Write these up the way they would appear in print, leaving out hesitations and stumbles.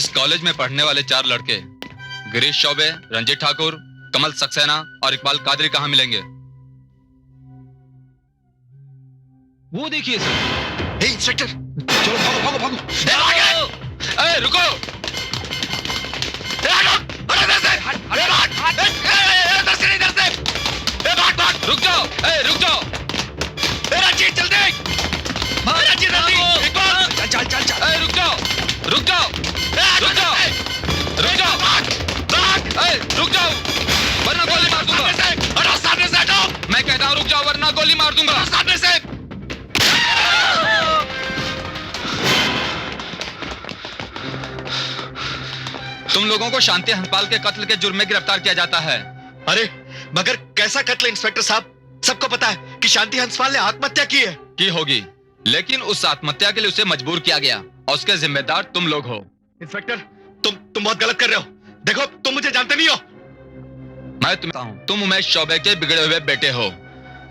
इस कॉलेज में पढ़ने वाले 4 लड़के गिरीश चौबे, रंजीत ठाकुर, कमल सक्सेना और इकबाल कादरी कहां मिलेंगे? वो देखिए सर। हे इंस्पेक्टर, चलो भागो भागो भागो। ए, रुको। रुक जाओ, रुक जाओ। रंजीत जल्दी, रंजीत जल्दी, इकबाल चल चल चल। रुक जाओ, रुक जाओ, रुक जाओ, रुक जाओ, रुक जाओ, वरना गोली मार दूंगा। हटो, सामने से हटो। मैं कहता हूँ रुक जाओ वरना गोली मार दूंगा। सामने से। तुम लोगों को शांति हंसपाल के कत्ल के जुर्म में गिरफ्तार किया जाता है। अरे मगर कैसा कत्ल इंस्पेक्टर साहब? सबको पता है कि शांति हंसपाल ने आत्महत्या की है। की होगी, लेकिन उस आत्महत्या के लिए उसे मजबूर किया गया और उसके जिम्मेदार तुम लोग हो। इंस्पेक्टर, तुम बहुत गलत कर रहे हो। देखो, तुम मुझे जानते नहीं हो। मैं तुम्हें हूं, तुम उमेश चौबे के बिगड़े हुए बेटे हो,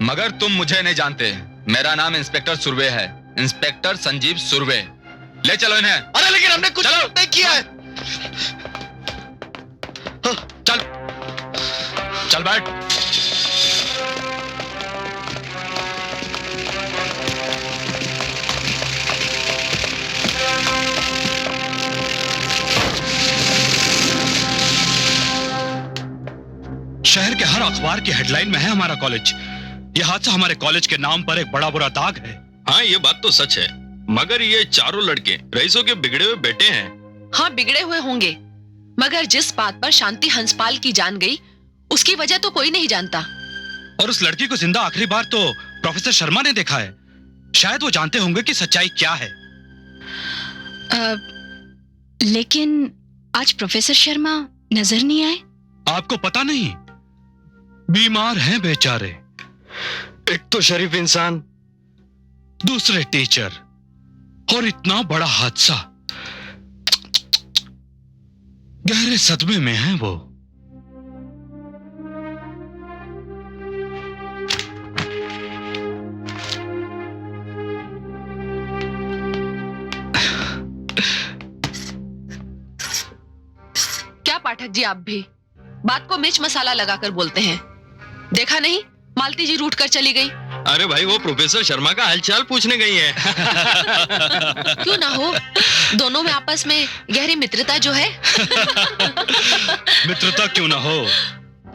मगर तुम मुझे नहीं जानते। मेरा नाम इंस्पेक्टर सुरवे है, इंस्पेक्टर संजीव सुरवे। ले चलो इन्हें। अरे लेकिन हमने कुछ नहीं किया है। चल चल बैठ। शहर के हर अखबार की हेडलाइन में है हमारा कॉलेज। यह हादसा हमारे कॉलेज के नाम पर एक बड़ा बुरा दाग है। हाँ, ये बात तो सच है, मगर ये चारों लड़के रईसों के बिगड़े हुए बेटे हैं। हाँ, बिगड़े हुए होंगे, मगर जिस बात पर शांति हंसपाल की जान गई उसकी वजह तो कोई नहीं जानता। और उस लड़की को जिंदा आखिरी बार तो प्रोफेसर शर्मा ने देखा है। शायद वो जानते होंगे कि सच्चाई क्या है। लेकिन आज प्रोफेसर शर्मा नजर नहीं आए। आपको पता नहीं, बीमार हैं बेचारे। एक तो शरीफ इंसान, दूसरे टीचर, और इतना बड़ा हादसा। गहरे सदमे में हैं वो। क्या पाठक जी, आप भी बात को मिर्च मसाला लगाकर बोलते हैं। देखा नहीं, मालती जी रूठ कर चली गई। अरे भाई, वो प्रोफेसर शर्मा का हालचाल पूछने गई है। क्यों ना हो, दोनों में आपस में गहरी मित्रता जो है। मित्रता क्यों ना हो,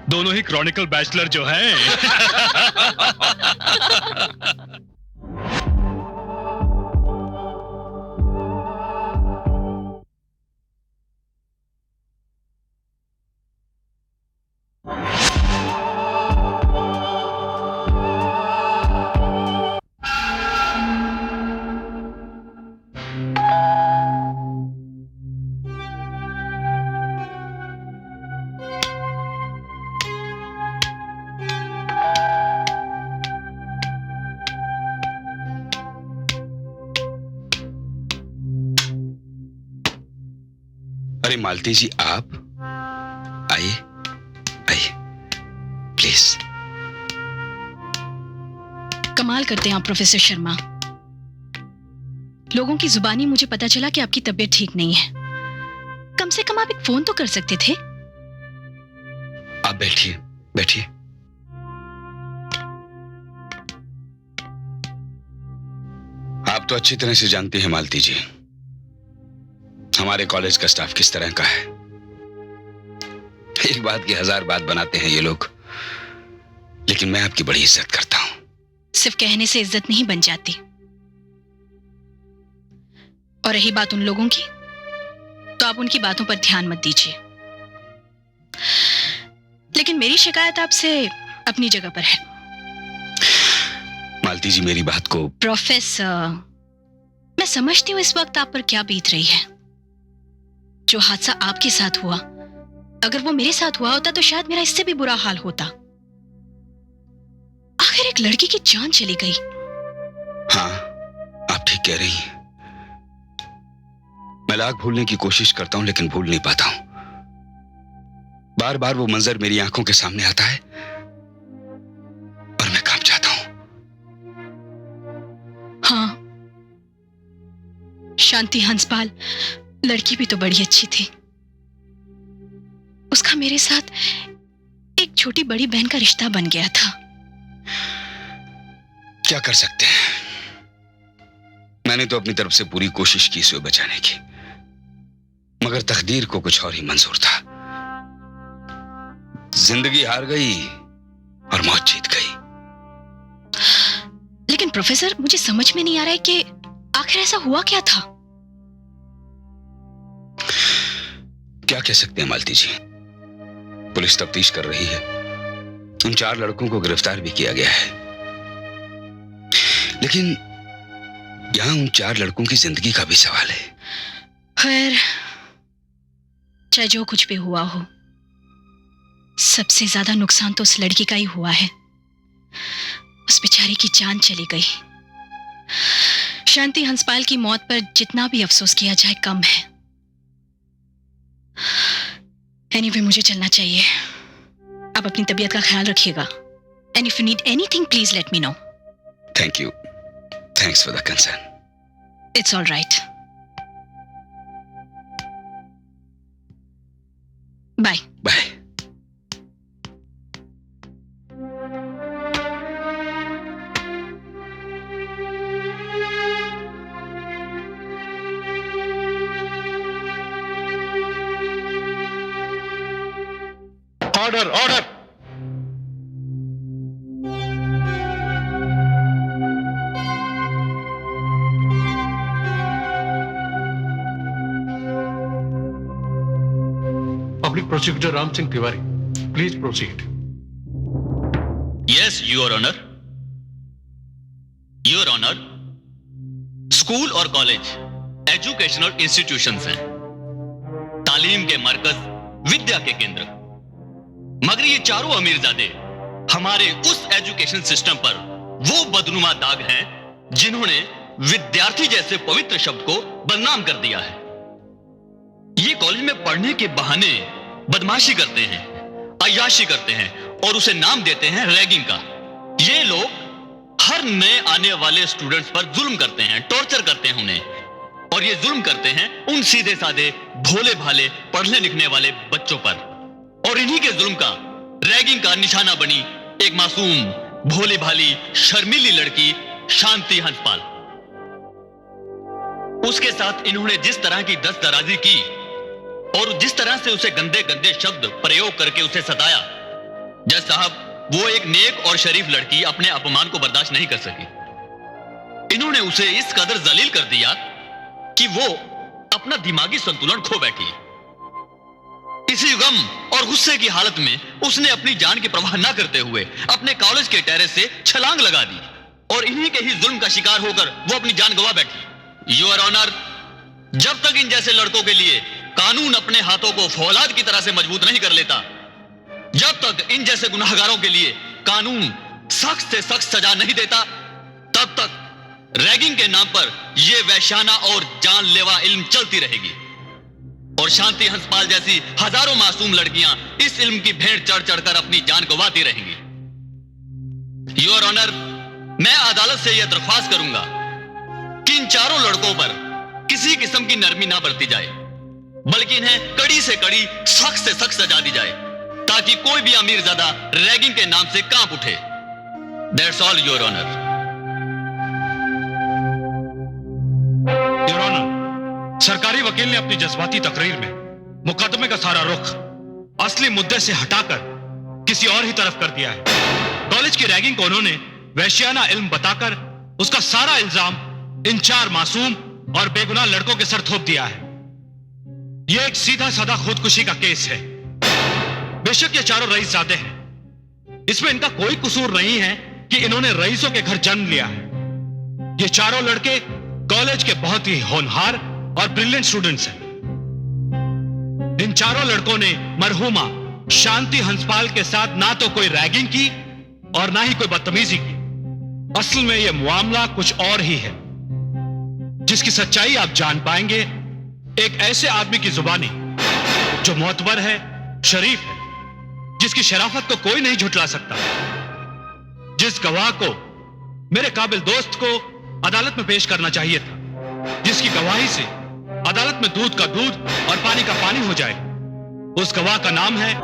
दोनों ही क्रॉनिकल बैचलर जो हैं। अरे मालती जी, आप आइए आइए प्लीज। कमाल करते हैं आप प्रोफेसर शर्मा। लोगों की जुबानी मुझे पता चला कि आपकी तबीयत ठीक नहीं है। कम से कम आप एक फोन तो कर सकते थे। आप बैठिए बैठिए। आप तो अच्छी तरह से जानती हैं मालती जी, हमारे कॉलेज का स्टाफ किस तरह का है। एक बात की 1000 बात बनाते हैं ये लोग, लेकिन मैं आपकी बड़ी इज्जत करता हूं। सिर्फ कहने से इज्जत नहीं बन जाती। और रही बात उन लोगों की, तो आप उनकी बातों पर ध्यान मत दीजिए। लेकिन मेरी शिकायत आपसे अपनी जगह पर है। मालती जी, मेरी बात को। प्रोफेसर, मैं समझती हूं इस वक्त आप पर क्या बीत रही है। जो हादसा आपके साथ हुआ, अगर वो मेरे साथ हुआ होता तो शायद मेरा इससे भी बुरा हाल होता। आखिर एक लड़की की जान चली गई। हाँ, आप ठीक कह रही हैं। मैं लाख भूलने की कोशिश करता हूं, लेकिन भूल नहीं पाता हूं। बार बार वो मंजर मेरी आंखों के सामने आता है और मैं कांप जाता हूं। हाँ, शांति हंसपाल लड़की भी तो बड़ी अच्छी थी। उसका मेरे साथ एक छोटी बड़ी बहन का रिश्ता बन गया था। क्या कर सकते हैं? मैंने तो अपनी तरफ से पूरी कोशिश की इसे बचाने की, मगर तकदीर को कुछ और ही मंजूर था। जिंदगी हार गई और मौत जीत गई। लेकिन प्रोफेसर, मुझे समझ में नहीं आ रहा है कि आखिर ऐसा हुआ क्या था। क्या कह सकते हैं मालती जी, पुलिस तफ्तीश कर रही है। उन 4 लड़कों को गिरफ्तार भी किया गया है, लेकिन यहां उन 4 लड़कों की जिंदगी का भी सवाल है। खैर, चाहे जो कुछ भी हुआ हो, सबसे ज्यादा नुकसान तो उस लड़की का ही हुआ है। उस बेचारी की जान चली गई। शांति हंसपाल की मौत पर जितना भी अफसोस किया जाए कम है। एनीवे, मुझे चलना चाहिए। आप अपनी तबीयत का ख्याल रखिएगा। And if you need anything please let me know. Thank you. Thanks for the concern. It's all right. Bye bye. Order order. Public Prosecutor Ram Singh Tiwari, please proceed. Yes your honour. Your honour, school और college educational institutions हैं, तालीम के मरकज, विद्या के केंद्र। मगर ये चारों अमीरजादे हमारे उस एजुकेशन सिस्टम पर वो बदनुमा दाग हैं जिन्होंने विद्यार्थी जैसे पवित्र शब्द को बदनाम कर दिया है। ये कॉलेज में पढ़ने के बहाने बदमाशी करते हैं, अय्याशी करते हैं और उसे नाम देते हैं रैगिंग का। ये लोग हर नए आने वाले स्टूडेंट्स पर जुल्म करते हैं, टॉर्चर करते हैं उन्हें, और ये जुल्म करते हैं उन सीधे साधे भोले भाले पढ़ने लिखने वाले बच्चों पर। और इन्हीं के जुल्म का, रैगिंग का निशाना बनी एक मासूम भोली भाली शर्मीली लड़की शांति हंसपाल। उसके साथ इन्होंने जिस तरह की दस्तदराजी की और जिस तरह से उसे गंदे गंदे शब्द प्रयोग करके उसे सताया, जज साहब, वो एक नेक और शरीफ लड़की अपने अपमान को बर्दाश्त नहीं कर सकी। इन्होंने उसे इस कदर जलील कर दिया कि वो अपना दिमागी संतुलन खो बैठी। इसी गम और गुस्से की हालत में उसने अपनी जान की परवाह न करते हुए अपने कॉलेज के टेरेस से छलांग लगा दी और इन्हीं के ही जुल्म का शिकार होकर वो अपनी जान गंवा बैठी। योर ऑनर, जब तक इन जैसे लड़कों के लिए कानून अपने हाथों को फौलाद की तरह से मजबूत नहीं कर लेता, जब तक इन जैसे गुनाहगारों के लिए कानून सख्त से सख्त सजा नहीं देता, तब तक रैगिंग के नाम पर यह वैश्याना और जानलेवा इल्म चलती रहेगी और शांति हंसपाल जैसी हजारों मासूम लड़कियां इस इल्म की भेंट चढ़ चढ़कर अपनी जान गंवाती रहेंगी। योर ऑनर, मैं अदालत से यह दरख्वास्त करूंगा कि इन चारों लड़कों पर किसी किस्म की नरमी ना बरती जाए, बल्कि इन्हें कड़ी से कड़ी, सख्त से सख्त सजा दी जाए, ताकि कोई भी अमीरजादा रैगिंग के नाम से कांप उठे। That's all your honour. Your honour, सरकारी वकील ने अपनी जज्बाती तकरीर में मुकदमे का सारा रुख असली मुद्दे से हटाकर किसी और ही तरफ कर दिया है। कॉलेज की रैगिंग को उन्होंने वैश्याना इल्म बताकर उसका सारा इल्जाम इन 4 मासूम और बेगुनाह लड़कों के सर थोप दिया है। यह एक सीधा साधा खुदकुशी का केस है। बेशक ये चारों रईसजादे हैं, इसमें इनका कोई कसूर नहीं है कि इन्होंने रईसों के घर जन्म लिया है। ये चारों लड़के कॉलेज के बहुत ही होनहार और ब्रिलियंट स्टूडेंट्स हैं। इन चारों लड़कों ने मरहूमा शांति हंसपाल के साथ ना तो कोई रैगिंग की और ना ही कोई बदतमीजी की। असल में यह मामला कुछ और ही है, जिसकी सच्चाई आप जान पाएंगे एक ऐसे आदमी की जुबानी जो मोतबर है, शरीफ है, जिसकी शराफत को कोई नहीं झुठला सकता, जिस गवाह को मेरे काबिल दोस्त को अदालत में पेश करना चाहिए था, जिसकी गवाही से अदालत में दूध का दूध और पानी का पानी हो जाए, उस गवाह का नाम है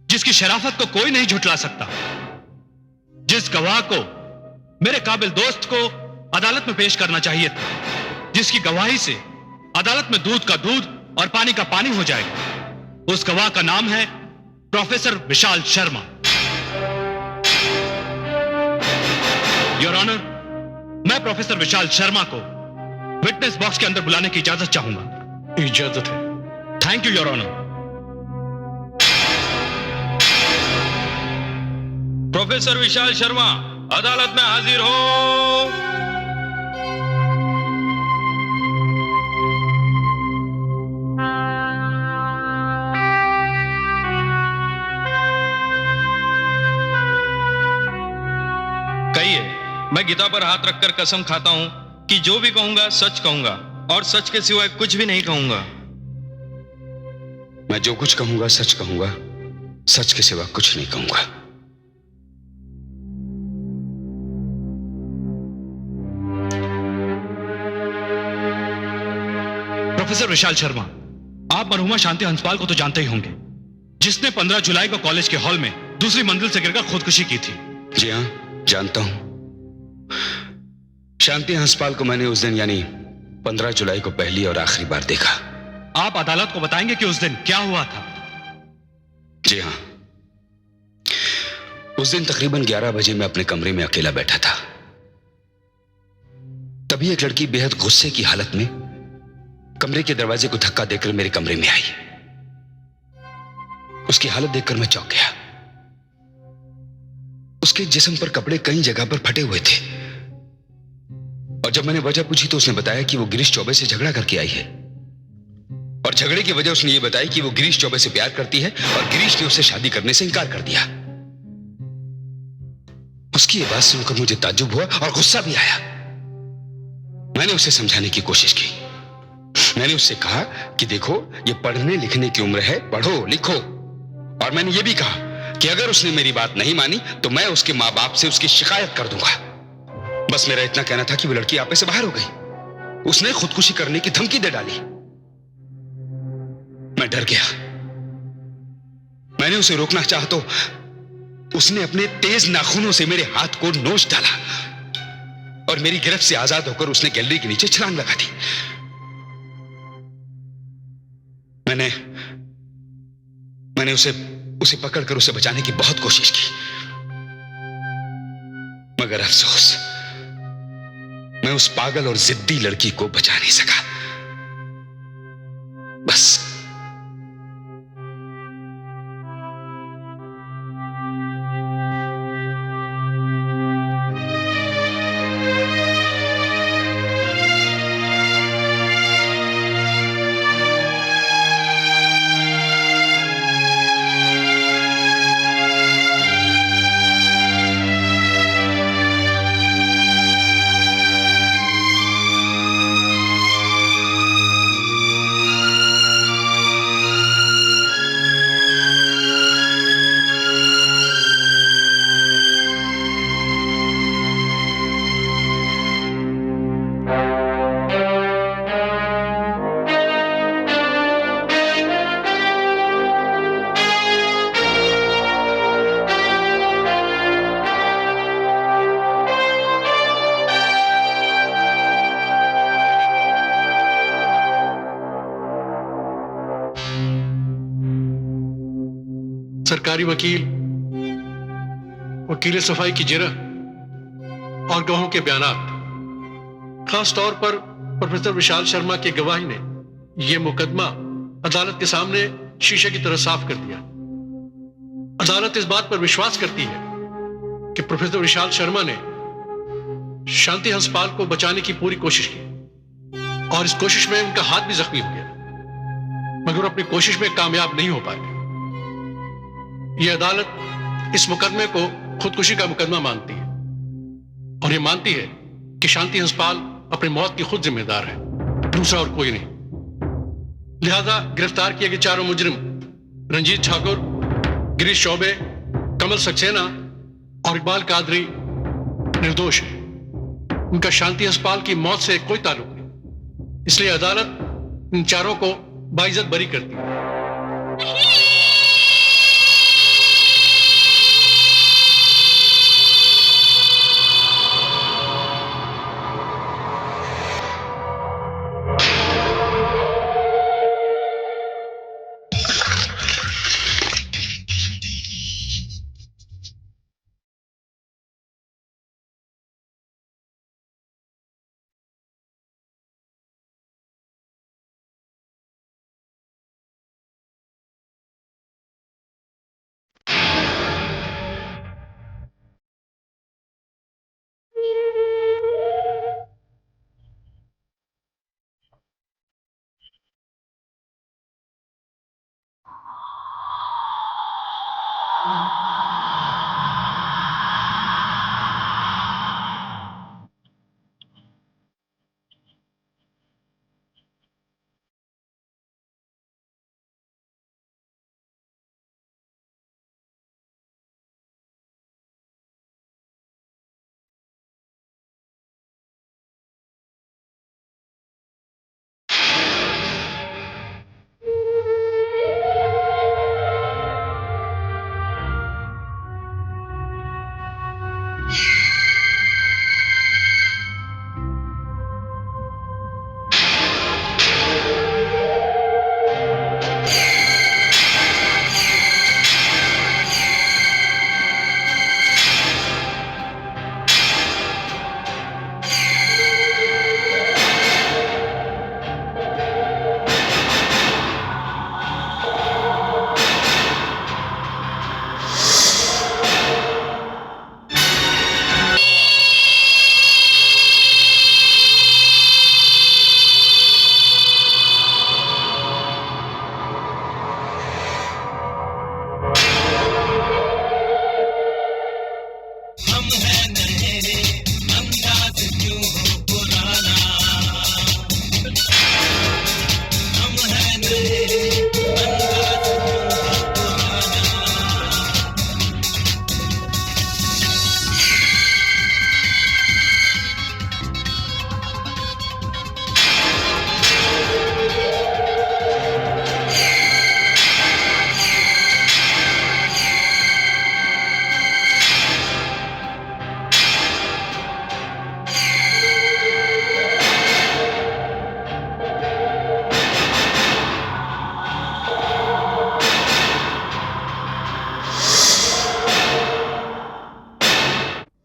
जिसकी शराफत को कोई नहीं झुठला सकता, जिस गवाह को मेरे काबिल दोस्त को अदालत में पेश करना चाहिए था, जिसकी गवाही से अदालत में दूध का दूध और पानी का पानी हो जाएगा, उस गवाह का नाम है professor Vishal Sharma. Your honour, मैं प्रोफेसर विशाल शर्मा को विटनेस बॉक्स के अंदर बुलाने की इजाजत चाहूंगा। इजाजत है। Thank you your honour. Professor Vishal Sharma अदालत में हाजिर हो। कहिए, मैं गीता पर हाथ रखकर कसम खाता हूं कि जो भी कहूंगा सच कहूंगा और सच के सिवाय कुछ भी नहीं कहूंगा। मैं जो कुछ कहूंगा सच कहूंगा, सच के सिवा कुछ नहीं कहूंगा। प्रोफेसर विशाल शर्मा, आप मरहुमा शांति हंसपाल को तो जानते ही होंगे, जिसने 15 जुलाई को कॉलेज के हॉल में दूसरी मंजिल से गिरकर खुदकुशी की थी। जी हां, जानता हूं। शांति हंसपाल को मैंने उस दिन यानी 15 जुलाई को पहली और आखिरी बार देखा। आप अदालत को बताएंगे कि उस दिन क्या हुआ था? जी हां, उस दिन तकरीबन 11 बजे मैं अपने कमरे में अकेला बैठा था। तभी एक लड़की बेहद गुस्से की हालत में कमरे के दरवाजे को धक्का देकर मेरे कमरे में आई। उसकी हालत देखकर मैं चौंक गया। उसके जिस्म पर कपड़े कई जगह पर फटे हुए थे और जब मैंने वजह पूछी तो उसने बताया कि वो गिरीश चौबे से झगड़ा करके आई है और झगड़े की वजह उसने ये बताई कि वो गिरीश चौबे से प्यार करती है और गिरीश ने उससे शादी करने से इनकार कर दिया। उसकी ये बात सुनकर मुझे ताज्जुब हुआ और गुस्सा भी आया। मैंने उसे समझाने की कोशिश की। मैंने उससे कहा कि देखो, ये पढ़ने लिखने की उम्र है, पढ़ो लिखो। और मैंने ये भी कहा कि अगर उसने मेरी बात नहीं मानी तो मैं उसके मां बाप से उसकी शिकायत कर दूंगा। बस मेरा इतना कहना था कि वो लड़की आपे से बाहर हो गई। उसने खुदकुशी करने की धमकी दे डाली। मैं डर गया। मैंने उसे रोकना चाहा तो उसने अपने तेज नाखूनों से मेरे हाथ को नोच डाला और मेरी गिरफ्त से आजाद होकर उसने गैलरी के नीचे छलांग लगा दी। मैंने उसे पकड़कर उसे बचाने की बहुत कोशिश की, मगर अफसोस मैं उस पागल और जिद्दी लड़की को बचा नहीं सका। बस सरकारी वकील सफाई की जिरह और गवाहों के बयानात, खास तौर पर प्रोफेसर विशाल शर्मा की गवाही ने यह मुकदमा अदालत के सामने शीशे की तरह साफ कर दिया। अदालत इस बात पर विश्वास करती है कि प्रोफेसर विशाल शर्मा ने शांति हंसपाल को बचाने की पूरी कोशिश की और इस कोशिश में उनका हाथ भी जख्मी हो गया, मगर अपनी कोशिश में कामयाब नहीं हो पाए। यह अदालत इस मुकदमे को खुदकुशी का मुकदमा मानती है और यह मानती है कि शांति हंसपाल अपनी मौत की खुद जिम्मेदार है, दूसरा और कोई नहीं। लिहाजा गिरफ्तार किए गए चारों मुजरिम रंजीत ठाकुर, गिरीश चौबे, कमल सक्सेना और इकबाल कादरी निर्दोष है। उनका शांति हंसपाल की मौत से कोई ताल्लुक नहीं, इसलिए अदालत इन चारों को बाइज्जत बरी करती है।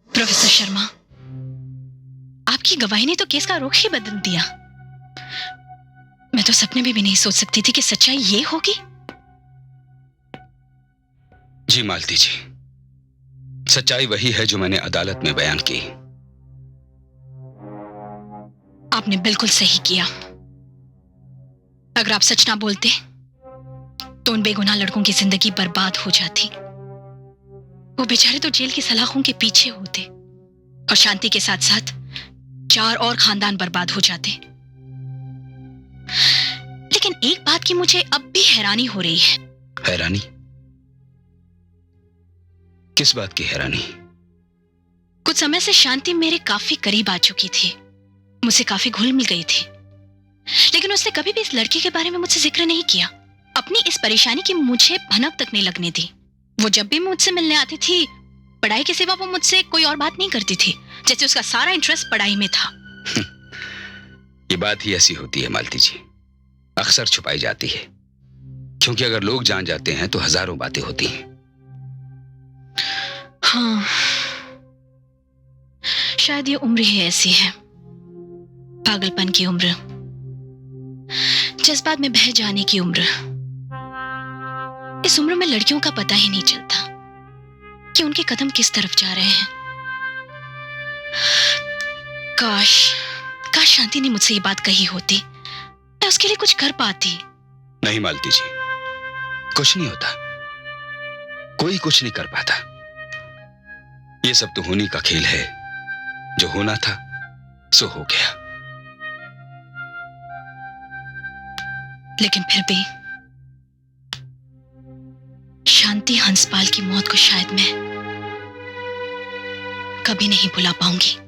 प्रोफेसर शर्मा, आपकी गवाही ने तो केस का रुख ही बदल दिया। मैं तो सपने में भी नहीं सोच सकती थी कि सच्चाई ये होगी। जी मालती जी, सच्चाई वही है जो मैंने अदालत में बयान की। आपने बिल्कुल सही किया। अगर आप सच ना बोलते तो उन बेगुनाह लड़कों की जिंदगी बर्बाद हो जाती। वो बेचारे तो जेल की सलाखों के पीछे होते और शांति के साथ साथ 4 और खानदान बर्बाद हो जाते। लेकिन एक बात की मुझे अब भी हैरानी हो रही है। हैरानी? किस बात की हैरानी? कुछ समय से शांति मेरे काफी करीब आ चुकी थी, मुझसे काफी घुल मिल गई थी, लेकिन उसने कभी भी इस लड़की के बारे में मुझसे जिक्र नहीं किया। अपनी इस परेशानी की मुझे भनक तक नहीं लगने दी। वो जब भी मुझसे मिलने आती थी, पढ़ाई के सिवा वो मुझसे कोई और बात नहीं करती थी, जैसे उसका सारा इंटरेस्ट पढ़ाई में था। ये बात ही ऐसी होती है मालती जी, अक्सर छुपाई जाती है, क्योंकि अगर लोग जान जाते हैं तो हजारों बातें होती हैं। हाँ, शायद ये उम्र ही ऐसी है, पागलपन की उम्र, जज्बात में बह जाने की उम्र। इस उम्र में लड़कियों का पता ही नहीं चलता कि उनके कदम किस तरफ जा रहे हैं। काश शांति ने मुझसे ये बात कही होती, मैं उसके लिए कुछ कर पाती। नहीं मालती जी, कुछ नहीं होता, कोई कुछ नहीं कर पाता। ये सब तो होने का खेल है, जो होना था सो हो गया। लेकिन फिर भी शांति हंसपाल की मौत को शायद मैं कभी नहीं भुला पाऊंगी।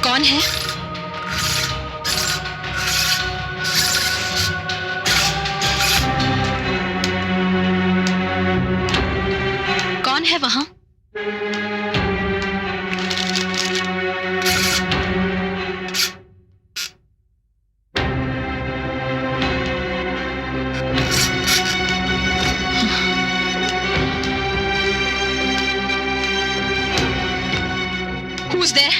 कौन है? कौन है वहां? Who's there?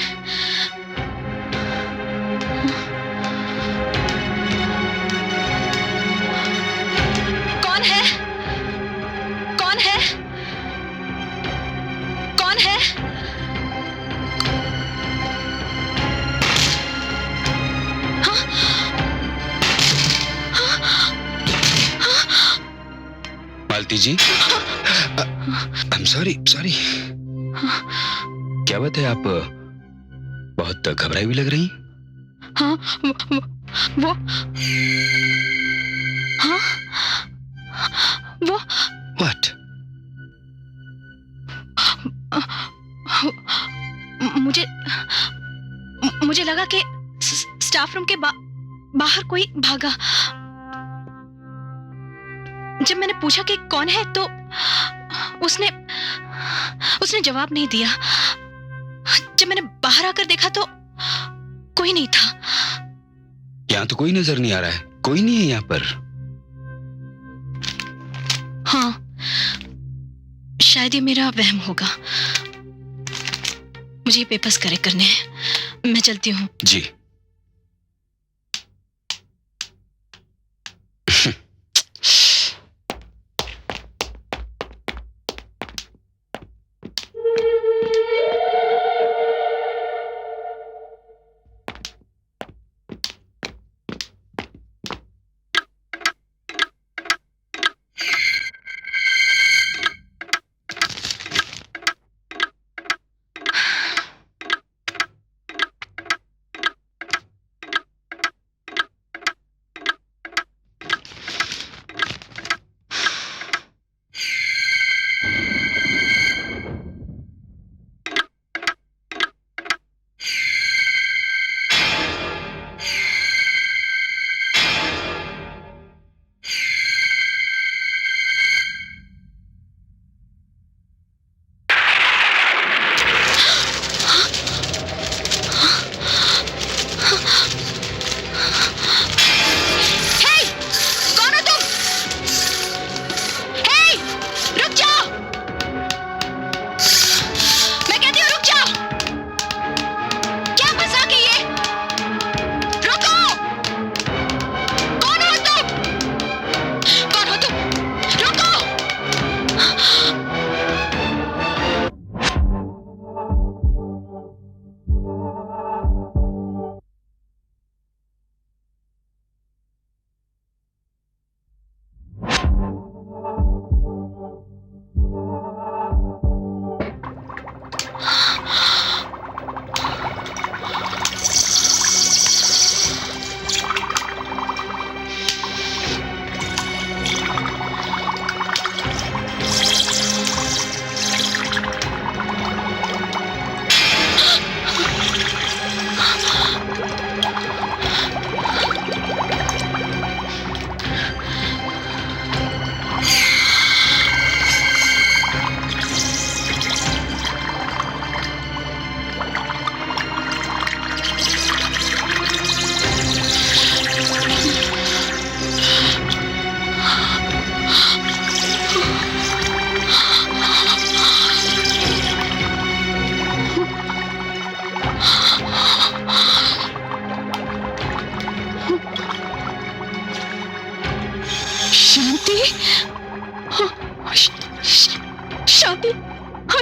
कौन है? कौन है? कौन है? मालती जी, आई एम सॉरी सॉरी। क्या बात है, आप बहुत घबराई हुई लग रही। हाँ, वो हाँ, वो व्हाट? मुझे लगा कि स्टाफ रूम के बाहर कोई भागा। जब मैंने पूछा कि कौन है तो उसने जवाब नहीं दिया। जब मैंने बाहर आकर देखा तो कोई नहीं था। यहाँ तो कोई नजर नहीं आ रहा है, कोई नहीं है यहाँ पर। हाँ, शायद ये मेरा वहम होगा। मुझे ये पेपर्स करेक्ट करने हैं, मैं चलती हूँ। जी।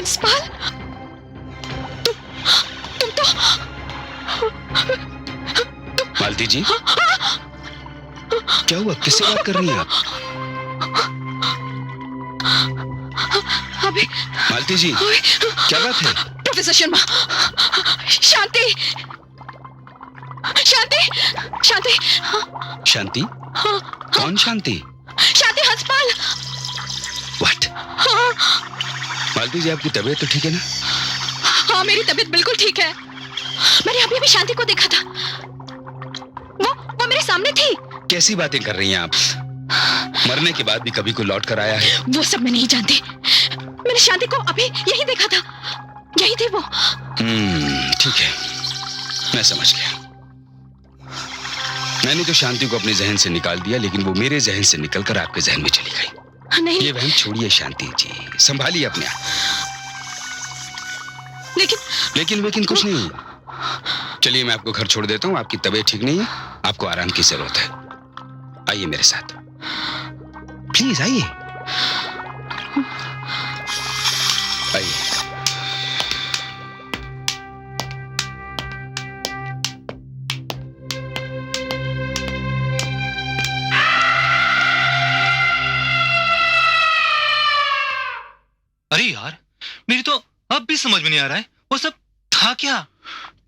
हंसपाल, तुम तो मालती जी, क्या हुआ? किससे बात कर रही हैं आप? अभी मालती जी, क्या बात है? प्रोफेसर शर्मा, शांति, शांति, शांति, शांति? कौन शांति? शांति हंसपाल। व्हाट? मालती जी, आपकी तबीयत तो ठीक है ना? हाँ, मेरी तबीयत बिल्कुल ठीक है। मैंने अभी भी शांति को देखा था, वो मेरे सामने थी। कैसी बातें कर रही हैं आप? मरने के बाद भी कभी कोई लौट कर आया है? वो सब मैं नहीं जानती। मैंने शांति को अभी यही देखा था, यही थी वो। ठीक है, मैं समझ गया। मैंने तो शांति को अपने जहन से निकाल दिया, लेकिन वो मेरे जहन से निकलकर आपके जहन में चली गई। नहीं, ये वहम छोड़िए शांति जी, संभालिए अपने आप। लेकिन कुछ नहीं हुआ। चलिए, मैं आपको घर छोड़ देता हूँ। आपकी तबीयत ठीक नहीं है, आपको आराम की जरूरत है। आइए मेरे साथ, प्लीज आइए। आइए। अरे यार, मेरी तो अब भी समझ में नहीं आ रहा है वो सब था क्या।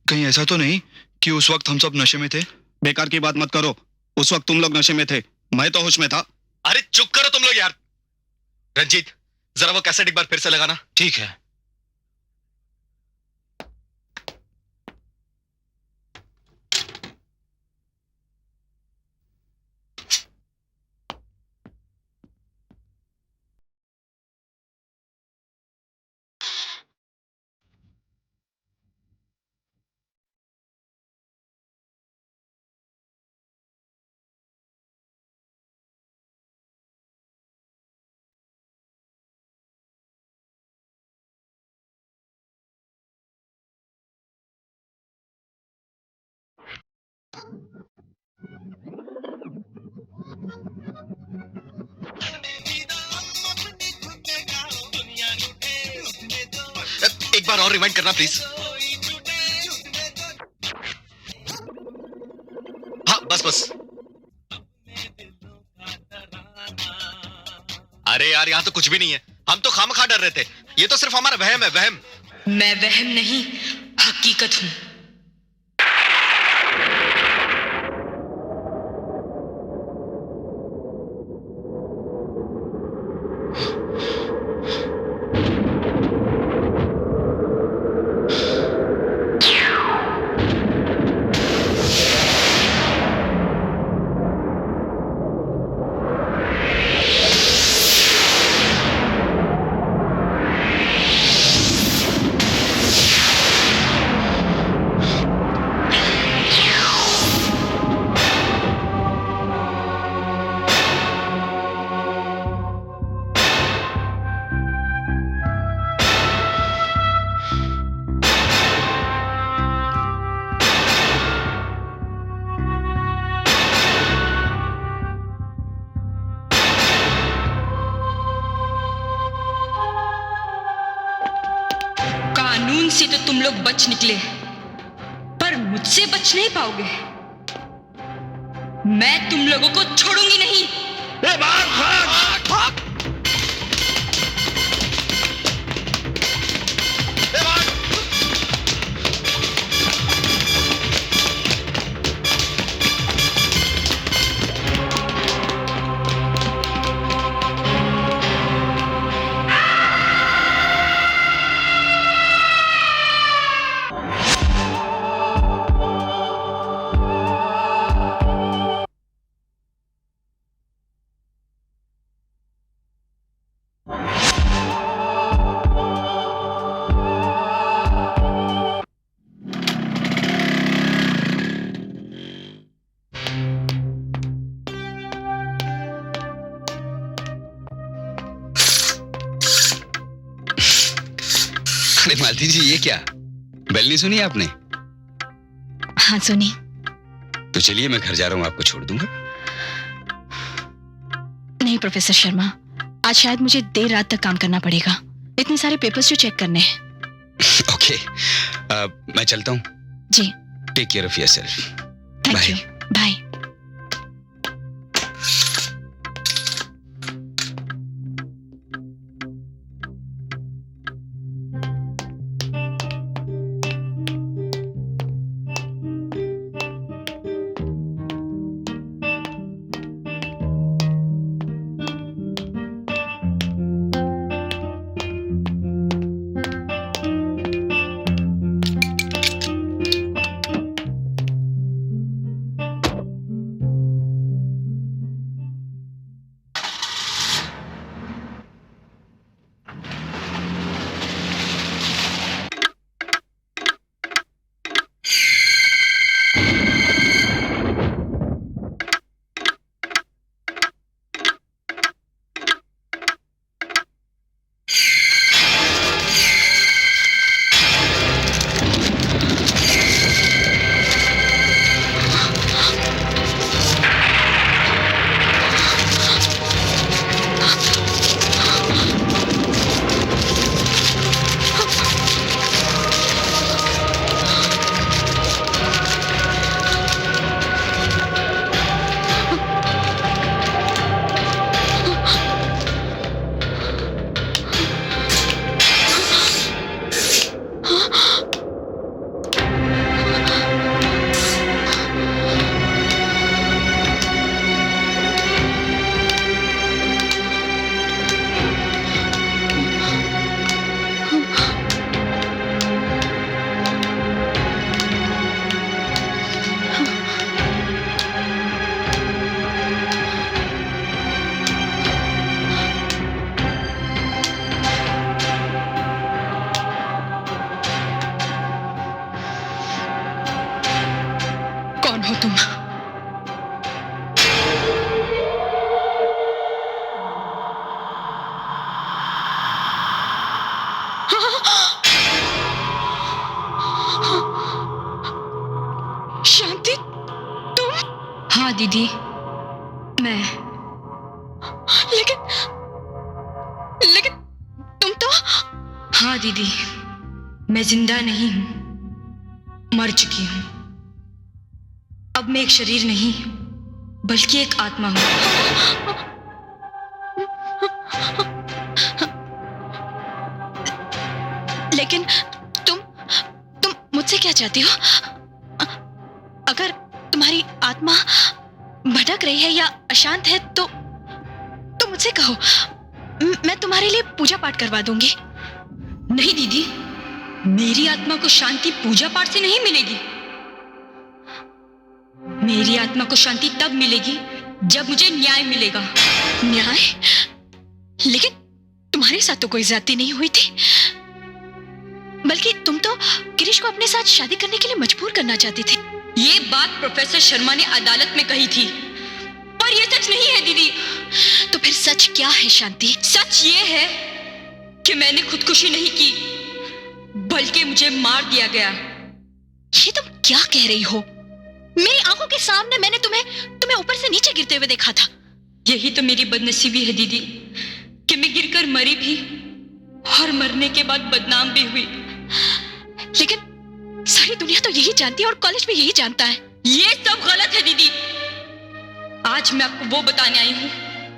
कहीं ऐसा तो नहीं कि उस वक्त हम सब नशे में थे? बेकार की बात मत करो। उस वक्त तुम लोग नशे में थे, मैं तो होश में था। अरे चुप करो तुम लोग यार। रंजीत, जरा वो कैसेट एक बार फिर से लगाना। ठीक है। एक बार और रिवाइंड करना प्लीज। हाँ, बस। अरे यार, यहाँ तो कुछ भी नहीं है। हम तो खामखा डर रहे थे। ये तो सिर्फ हमारा वहम है, वहम। मैं वहम नहीं, हकीकत हूं। कानून से तो तुम लोग बच निकले, पर मुझसे बच नहीं पाओगे। मैं तुम लोगों को छोड़ूंगी नहीं। भाग! अरे मालती जी, ये क्या? बेल नहीं सुनी आपने? हाँ सुनी। तो चलिए, मैं घर जा रहा हूँ, आपको छोड़ दूंगा। नहीं प्रोफेसर शर्मा, आज शायद मुझे देर रात तक काम करना पड़ेगा। इतने सारे पेपर्स जो चेक करने हैं। ओके, मैं चलता हूँ। जी। Take care of yourself. Thank you. Bye. हो तुम? शांति, तुम? हाँ दीदी, मैं। लेकिन तुम तो? हाँ दीदी, मैं जिंदा नहीं हूं, मर चुकी हूं। अब मैं एक शरीर नहीं बल्कि एक आत्मा हूं। लेकिन तुम मुझसे क्या चाहती हो? अगर तुम्हारी आत्मा भटक रही है या अशांत है तो मुझसे कहो, मैं तुम्हारे लिए पूजा पाठ करवा दूंगी। नहीं दीदी, मेरी आत्मा को शांति पूजा पाठ से नहीं मिलेगी। मेरी आत्मा को शांति तब मिलेगी जब मुझे न्याय मिलेगा। न्याय? लेकिन तुम्हारे साथ तो कोई ज्यादती नहीं हुई थी, बल्कि तुम तो गिरीश को अपने साथ शादी करने के लिए मजबूर करना चाहती थी। ये बात प्रोफेसर शर्मा ने अदालत में कही थी, पर यह सच नहीं है दीदी। तो फिर सच क्या है शांति? सच ये है कि मैंने खुदकुशी नहीं की, बल्कि मुझे मार दिया गया। ये तुम क्या कह रही हो? मेरी आंखों के सामने मैंने तुम्हें ऊपर से नीचे गिरते हुए देखा था। यही तो मेरी बदनसीबी है दीदी कि मैं गिरकर मरी भी और मरने के बाद बदनाम भी हुई। लेकिन सारी दुनिया तो यही जानती है और कॉलेज भी यही जानता है। ये सब गलत है दीदी। आज मैं आपको वो बताने आई हूँ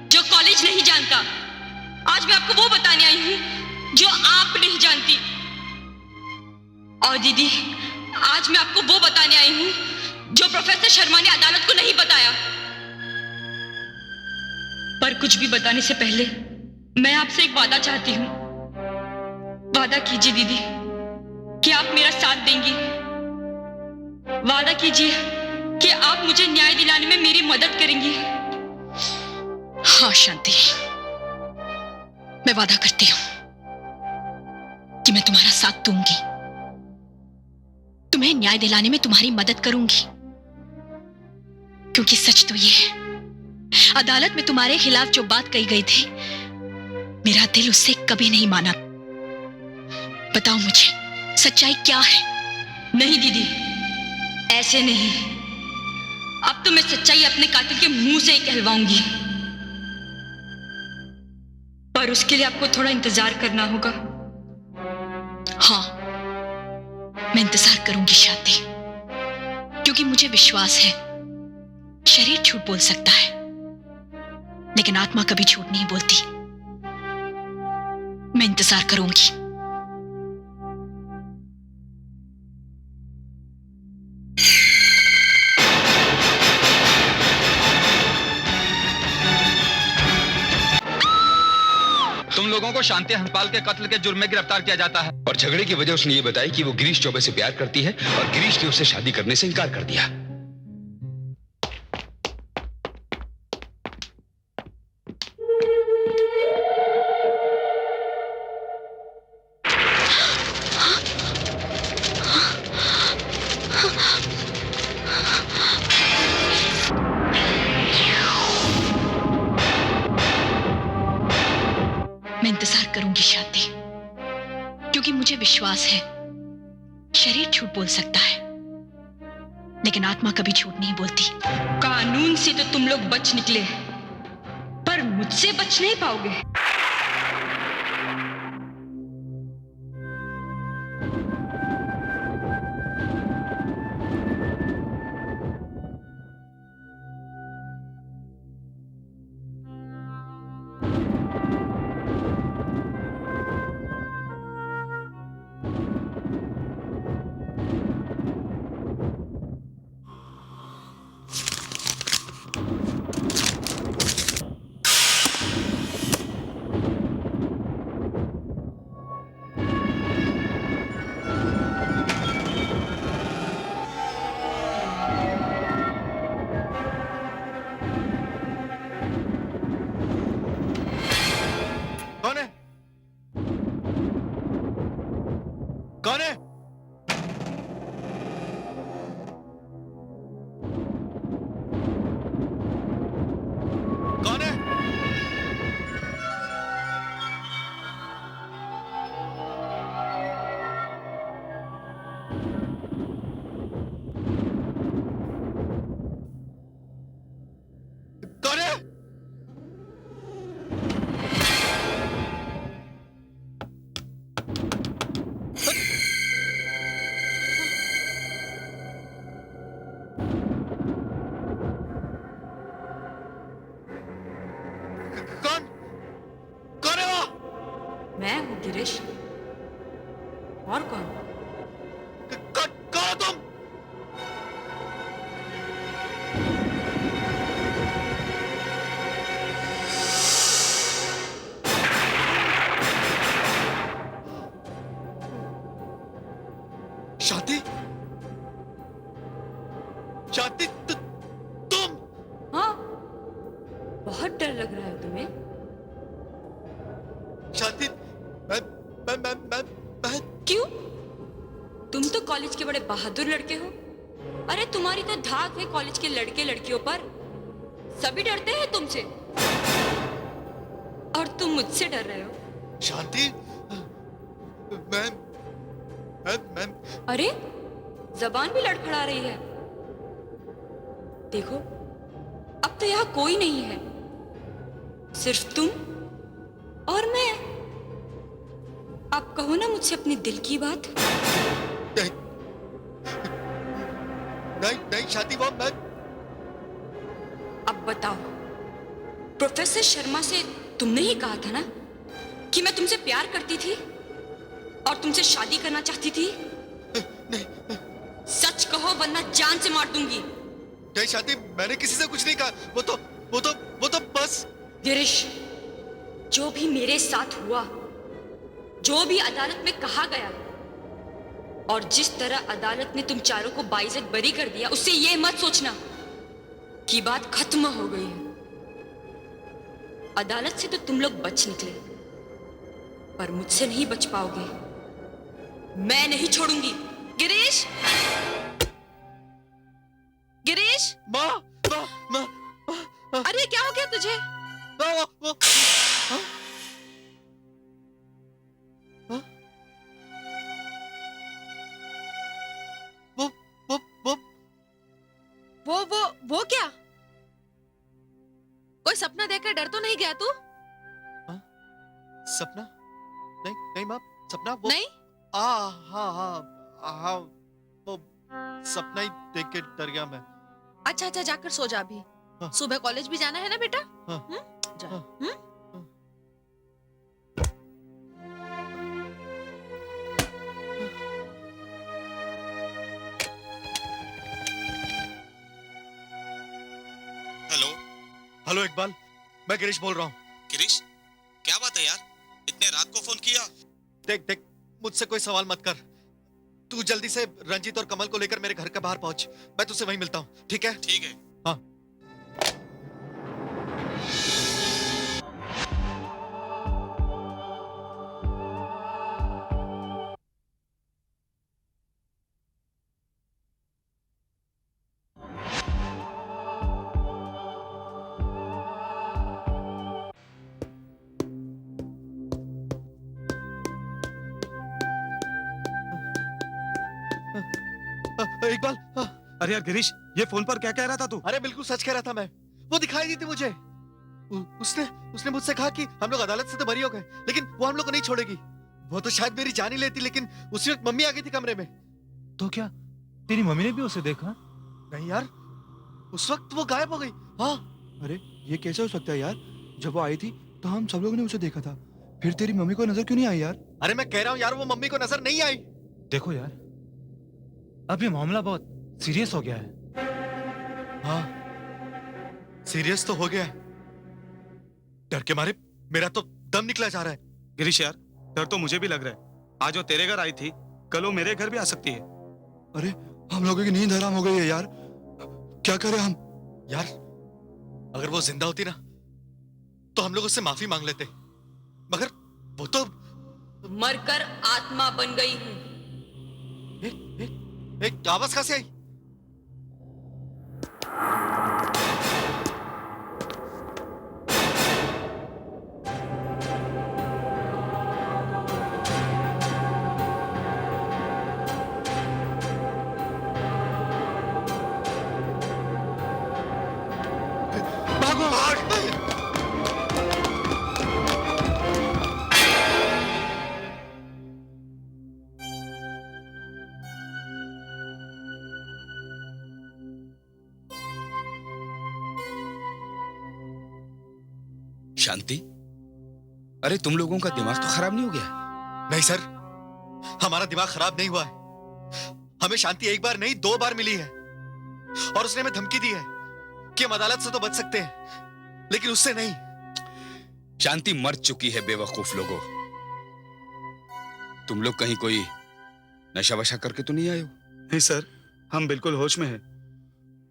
जो कॉलेज नहीं जानता। आज मैं आपको वो बताने आई हूँ जो आप नहीं जानती। और दीदी, आज मैं आपको वो बताने आई हूँ जो प्रोफेसर शर्मा ने अदालत को नहीं बताया। पर कुछ भी बताने से पहले मैं आपसे एक वादा चाहती हूँ। वादा कीजिए दीदी कि आप मेरा साथ देंगी। वादा कीजिए कि आप मुझे न्याय दिलाने में मेरी मदद करेंगी। हाँ शांति, मैं वादा करती हूं कि मैं तुम्हारा साथ दूंगी, तुम्हें न्याय दिलाने में तुम्हारी मदद करूंगी। क्योंकि सच तो ये है, अदालत में तुम्हारे खिलाफ जो बात कही गई थी, मेरा दिल उससे कभी नहीं माना। बताओ मुझे सच्चाई क्या है? नहीं दीदी, ऐसे नहीं। अब तो मैं सच्चाई अपने कातिल के मुंह से ही कहलवाऊंगी। पर उसके लिए आपको थोड़ा इंतजार करना होगा। हाँ, मैं इंतजार करूंगी शांति, क्योंकि मुझे विश्वास है शरीर झूठ बोल सकता है, लेकिन आत्मा कभी झूठ नहीं बोलती। मैं इंतजार करूंगी। तुम लोगों को शांति हंसपाल के कत्ल के जुर्म में गिरफ्तार किया जाता है। और झगड़े की वजह उसने ये बताई कि वो गिरीश चौबे से प्यार करती है और गिरीश ने उससे शादी करने से इनकार कर दिया। मैं इंतजार करूंगी शांति, क्योंकि मुझे विश्वास है शरीर झूठ बोल सकता है, लेकिन आत्मा कभी झूठ नहीं बोलती। कानून से तो तुम लोग बच निकले, पर मुझसे बच नहीं पाओगे। कौन है? कौन है? कौन है? कौन है? कौन? कौन है वो? मैं हूं गिरीश। और कौन? कौन हो तुम? शांति? शांति तुम? हाँ, बहुत डर लग रहा है तुम्हें। शांति मैं क्यों? तुम तो कॉलेज के बड़े बहादुर लड़के हो। अरे तुम्हारी तो धाक है कॉलेज के लड़के लड़कियों पर। सभी डरते हैं तुमसे, और तुम मुझसे डर रहे हो। शांति मैं अरे जबान भी लड़खड़ा रही है। देखो, अब तो यहाँ कोई नहीं है, सिर्फ तुम और मैं। आप कहो ना मुझसे अपनी दिल की बात। नहीं शांति वो मैं। अब बताओ, प्रोफेसर शर्मा से तुमने ही कहा था ना कि मैं तुमसे प्यार करती थी और तुमसे शादी करना चाहती थी? नहीं। सच कहो वरना जान से मार दूंगी। नहीं शांति, मैंने किसी से कुछ नहीं कहा। वो तो बस। गिरीश, जो भी मेरे साथ हुआ, जो भी अदालत में कहा गया, और जिस तरह अदालत ने तुम चारों को बाइज्जत बरी कर दिया, उससे ये मत सोचना कि बात खत्म हो गई है। अदालत से तो तुम लोग बच निकले, पर मुझसे नहीं बच पाओगे। मैं नहीं छोड़ूंगी। गिरीश! गिरीश! माँ! अरे क्या हो गया तुझे? वो क्या? कोई सपना देखकर डर तो नहीं गया तू? सपना? नहीं माँ, सपना वो नहीं? हाँ हाँ हाँ, वो सपना ही देख के डर गया मैं। अच्छा अच्छा, जाकर सो जा अभी। हाँ। सुबह कॉलेज भी जाना है ना बेटा? हाँ। जा। हाँ। हेलो। हेलो इकबाल, मैं गिरीश बोल रहा हूँ। गिरीश, क्या बात है यार, इतने रात को फोन किया? देख देख, मुझसे कोई सवाल मत कर। तू जल्दी से रंजीत और कमल को लेकर मेरे घर के बाहर पहुंच। मैं तुझसे वहीं मिलता हूँ, ठीक है? ठीक है। हाँ। इकबाल, अरे यार गिरीश, ये फोन पर क्या कह रहा था तू? अरे बिल्कुल सच कह रहा था मैं। वो दिखाई दी थी मुझे। उसने उसने मुझसे कहा कि हम लोग अदालत से तो बरी हो गए, लेकिन वो हम लोग को नहीं छोड़ेगी। वो तो शायद मेरी जान ही लेती, लेकिन उसी वक्त मम्मी आ गई थी कमरे में। तो क्या तेरी मम्मी ने भी उसे देखा? नहीं यार, उस वक्त वो गायब हो गई। हाँ। अरे ये कैसे हो सकता है यार? जब वो आई थी तो हम सब लोगों ने उसे देखा था, फिर तेरी मम्मी को नजर क्यों नहीं आई यार? अरे मैं कह रहा हूँ यार, वो मम्मी को नजर नहीं आई। देखो यार, अब ये मामला बहुत सीरियस हो गया है। हाँ, सीरियस तो हो गया है। डर के मारे मेरा तो दम निकला जा रहा है। गिरीश यार, डर तो मुझे भी लग रहा है। आज वो तेरे घर आई थी, कल वो मेरे घर भी आ सकती है। अरे हम लोगों की नींद हराम हो गई है यार, क्या करें हम? यार अगर वो जिंदा होती ना, तो हम लोग उससे माफी मांग लेते, मगर वो तो मरकर आत्मा बन गई हूं। एक आवाज कहां से आई? शांति, अरे तुम लोगों का दिमाग तो खराब नहीं हो गया? नहीं सर, हमारा दिमाग खराब नहीं हुआ है। हमें शांति एक बार नहीं 2 बार मिली है, और उसने हमें धमकी दी है कि हम अदालत से तो बच सकते हैं, लेकिन उससे नहीं। शांति मर चुकी है बेवकूफ लोगों। तुम लोग कहीं कोई नशा वशा करके तो नहीं आए हो? नहीं सर, हम बिल्कुल होश में हैं।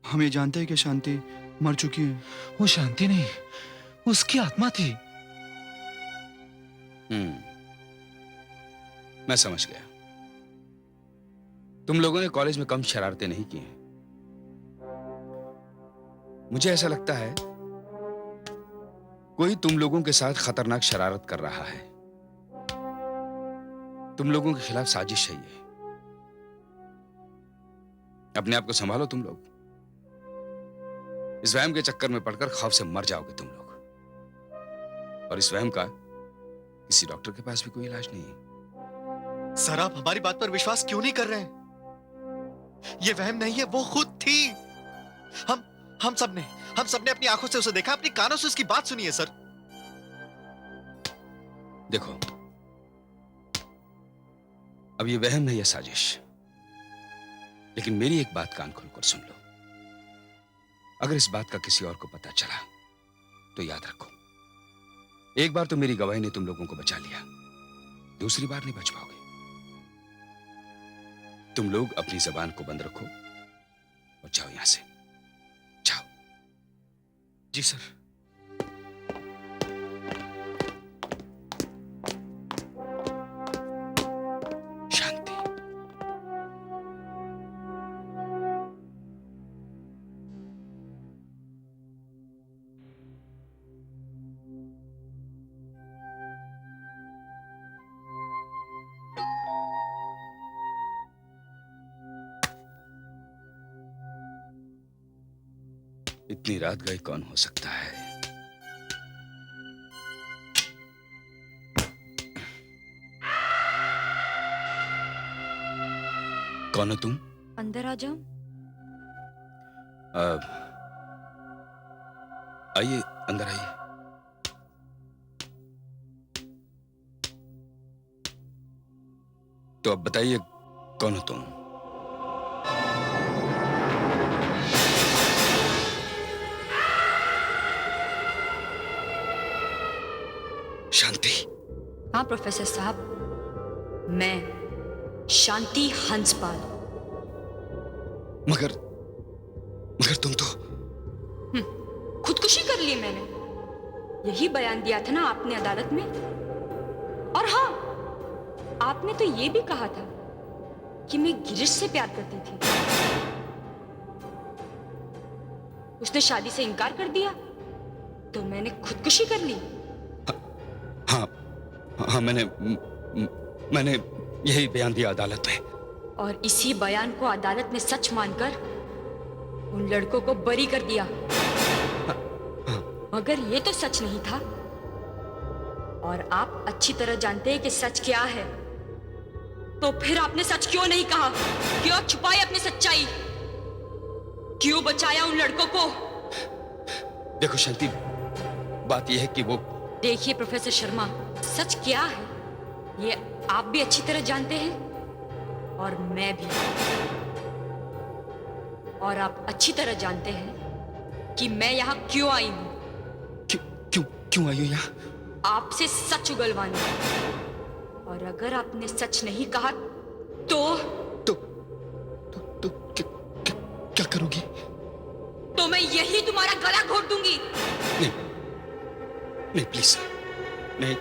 हम ये जानते हैं कि शांति मर चुकी है। वो शांति नहीं, उसकी आत्मा थी। मैं समझ गया। तुम लोगों ने कॉलेज में कम शरारतें नहीं की हैं। मुझे ऐसा लगता है कोई तुम लोगों के साथ खतरनाक शरारत कर रहा है। तुम लोगों के खिलाफ साजिश है ये। अपने आप को संभालो तुम लोग। इस वहम के चक्कर में पड़कर खौफ से मर जाओगे तुम लोग। और इस वहम का किसी डॉक्टर के पास भी कोई इलाज नहीं है। सर आप हमारी बात पर विश्वास क्यों नहीं कर रहे हैं? ये वहम नहीं है, वो खुद थी। हम सबने अपनी आंखों से उसे देखा, अपनी कानों से उसकी बात सुनी है सर। देखो, अब ये वहम है या साजिश, लेकिन मेरी एक बात कान खोलकर सुन लो। अगर इस बात का किसी और को पता चला तो याद रखो, एक बार तो मेरी गवाही ने तुम लोगों को बचा लिया, दूसरी बार नहीं बच पाओगे। तुम लोग अपनी जबान को बंद रखो और जाओ यहां से, जाओ। जी सर। शांति। इतनी रात गए कौन हो सकता है? कौन हो तुम? अंदर आ जाऊं? आइए, अंदर आइए। तो अब बताइए, कौन हो तुम? शांति। हाँ प्रोफेसर साहब, मैं शांति हंसपाल। मगर तुम तो खुदकुशी कर ली मैंने। यही बयान दिया था ना आपने अदालत में। और हाँ, आपने तो ये भी कहा था कि मैं गिरीश से प्यार करती थी। उसने शादी से इनकार कर दिया तो मैंने खुदकुशी कर ली। हाँ, मैंने यही बयान दिया अदालत में। और इसी बयान को अदालत ने सच मानकर उन लड़कों को बरी कर दिया। मगर ये तो सच नहीं था। और आप अच्छी तरह जानते हैं कि सच क्या है। तो फिर आपने सच क्यों नहीं कहा? क्यों छुपाई अपनी सच्चाई? क्यों बचाया उन लड़कों को? देखो शांति, बात यह है कि वो... देखिए प्रोफेसर शर्मा, सच क्या है ये आप भी अच्छी तरह जानते हैं और मैं भी। और आप अच्छी तरह जानते हैं कि मैं यहाँ क्यों आई हूँ। क्यों आई हो यहाँ? आपसे सच उगलवाने। और अगर आपने सच नहीं कहा तो क्या करोगी? तो मैं यही तुम्हारा गला घोट दूंगी। नहीं प्लीज, नहीं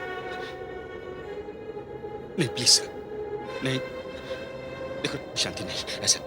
प्लीज, नहीं। देखो शांति, नहीं, ऐसा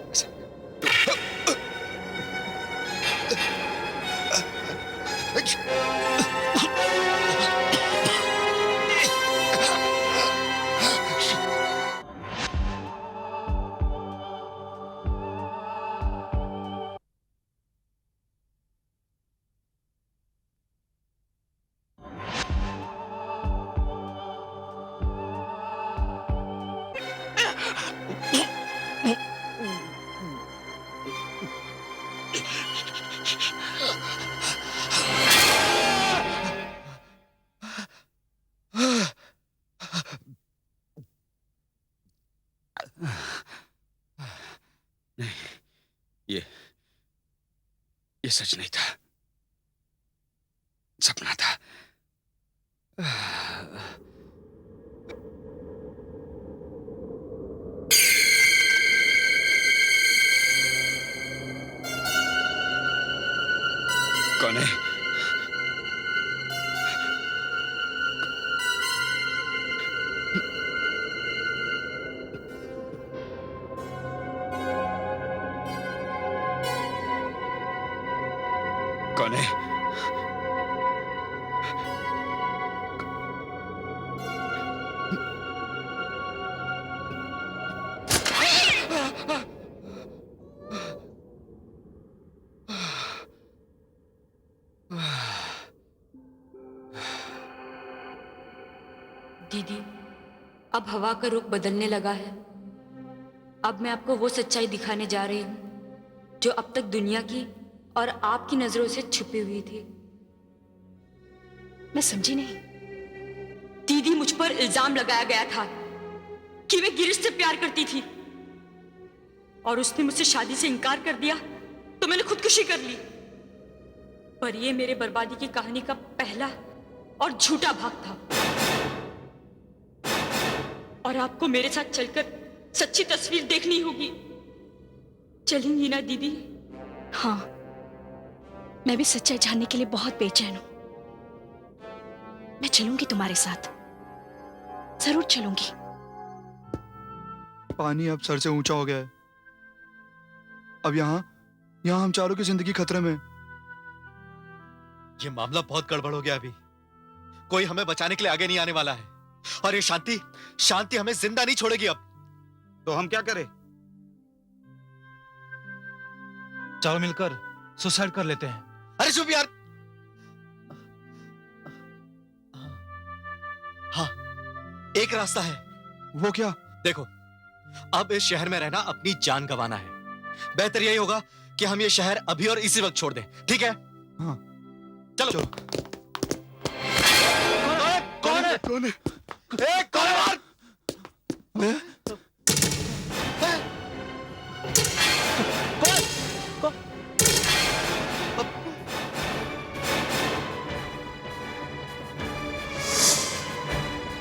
ये सच नहीं था, सपना था। कौन है? कौन है? दीदी, अब हवा का रुख बदलने लगा है। अब मैं आपको वो सच्चाई दिखाने जा रही हूँ जो अब तक दुनिया की और आपकी नजरों से छुपी हुई थी। मैं समझी नहीं। दीदी, मुझ पर इल्जाम लगाया गया था कि मैं गिरीश से प्यार करती थी और उसने मुझसे शादी से इनकार कर दिया तो मैंने खुदकुशी कर ली। पर यह मेरे बर्बादी की कहानी का पहला और झूठा भाग था। और आपको मेरे साथ चलकर सच्ची तस्वीर देखनी होगी। चलेंगी ना दीदी? हाँ, मैं भी सच्चाई जानने के लिए बहुत बेचैन हूं। मैं चलूंगी तुम्हारे साथ, जरूर चलूंगी। पानी अब सर से ऊंचा हो गया है। अब यहाँ हम चारों की जिंदगी खतरे में। ये मामला बहुत गड़बड़ हो गया। अभी कोई हमें बचाने के लिए आगे नहीं आने वाला है। और ये शांति हमें जिंदा नहीं छोड़ेगी। अब तो हम क्या करें? चलो मिलकर सुसाइड कर लेते हैं। अरे चुप यार। हाँ, एक रास्ता है। वो क्या? देखो, अब इस शहर में रहना अपनी जान गंवाना है। बेहतर यही होगा कि हम ये शहर अभी और इसी वक्त छोड़ दें, ठीक है? हाँ। चलो। कौन है? कौन है? कौन है बाहर?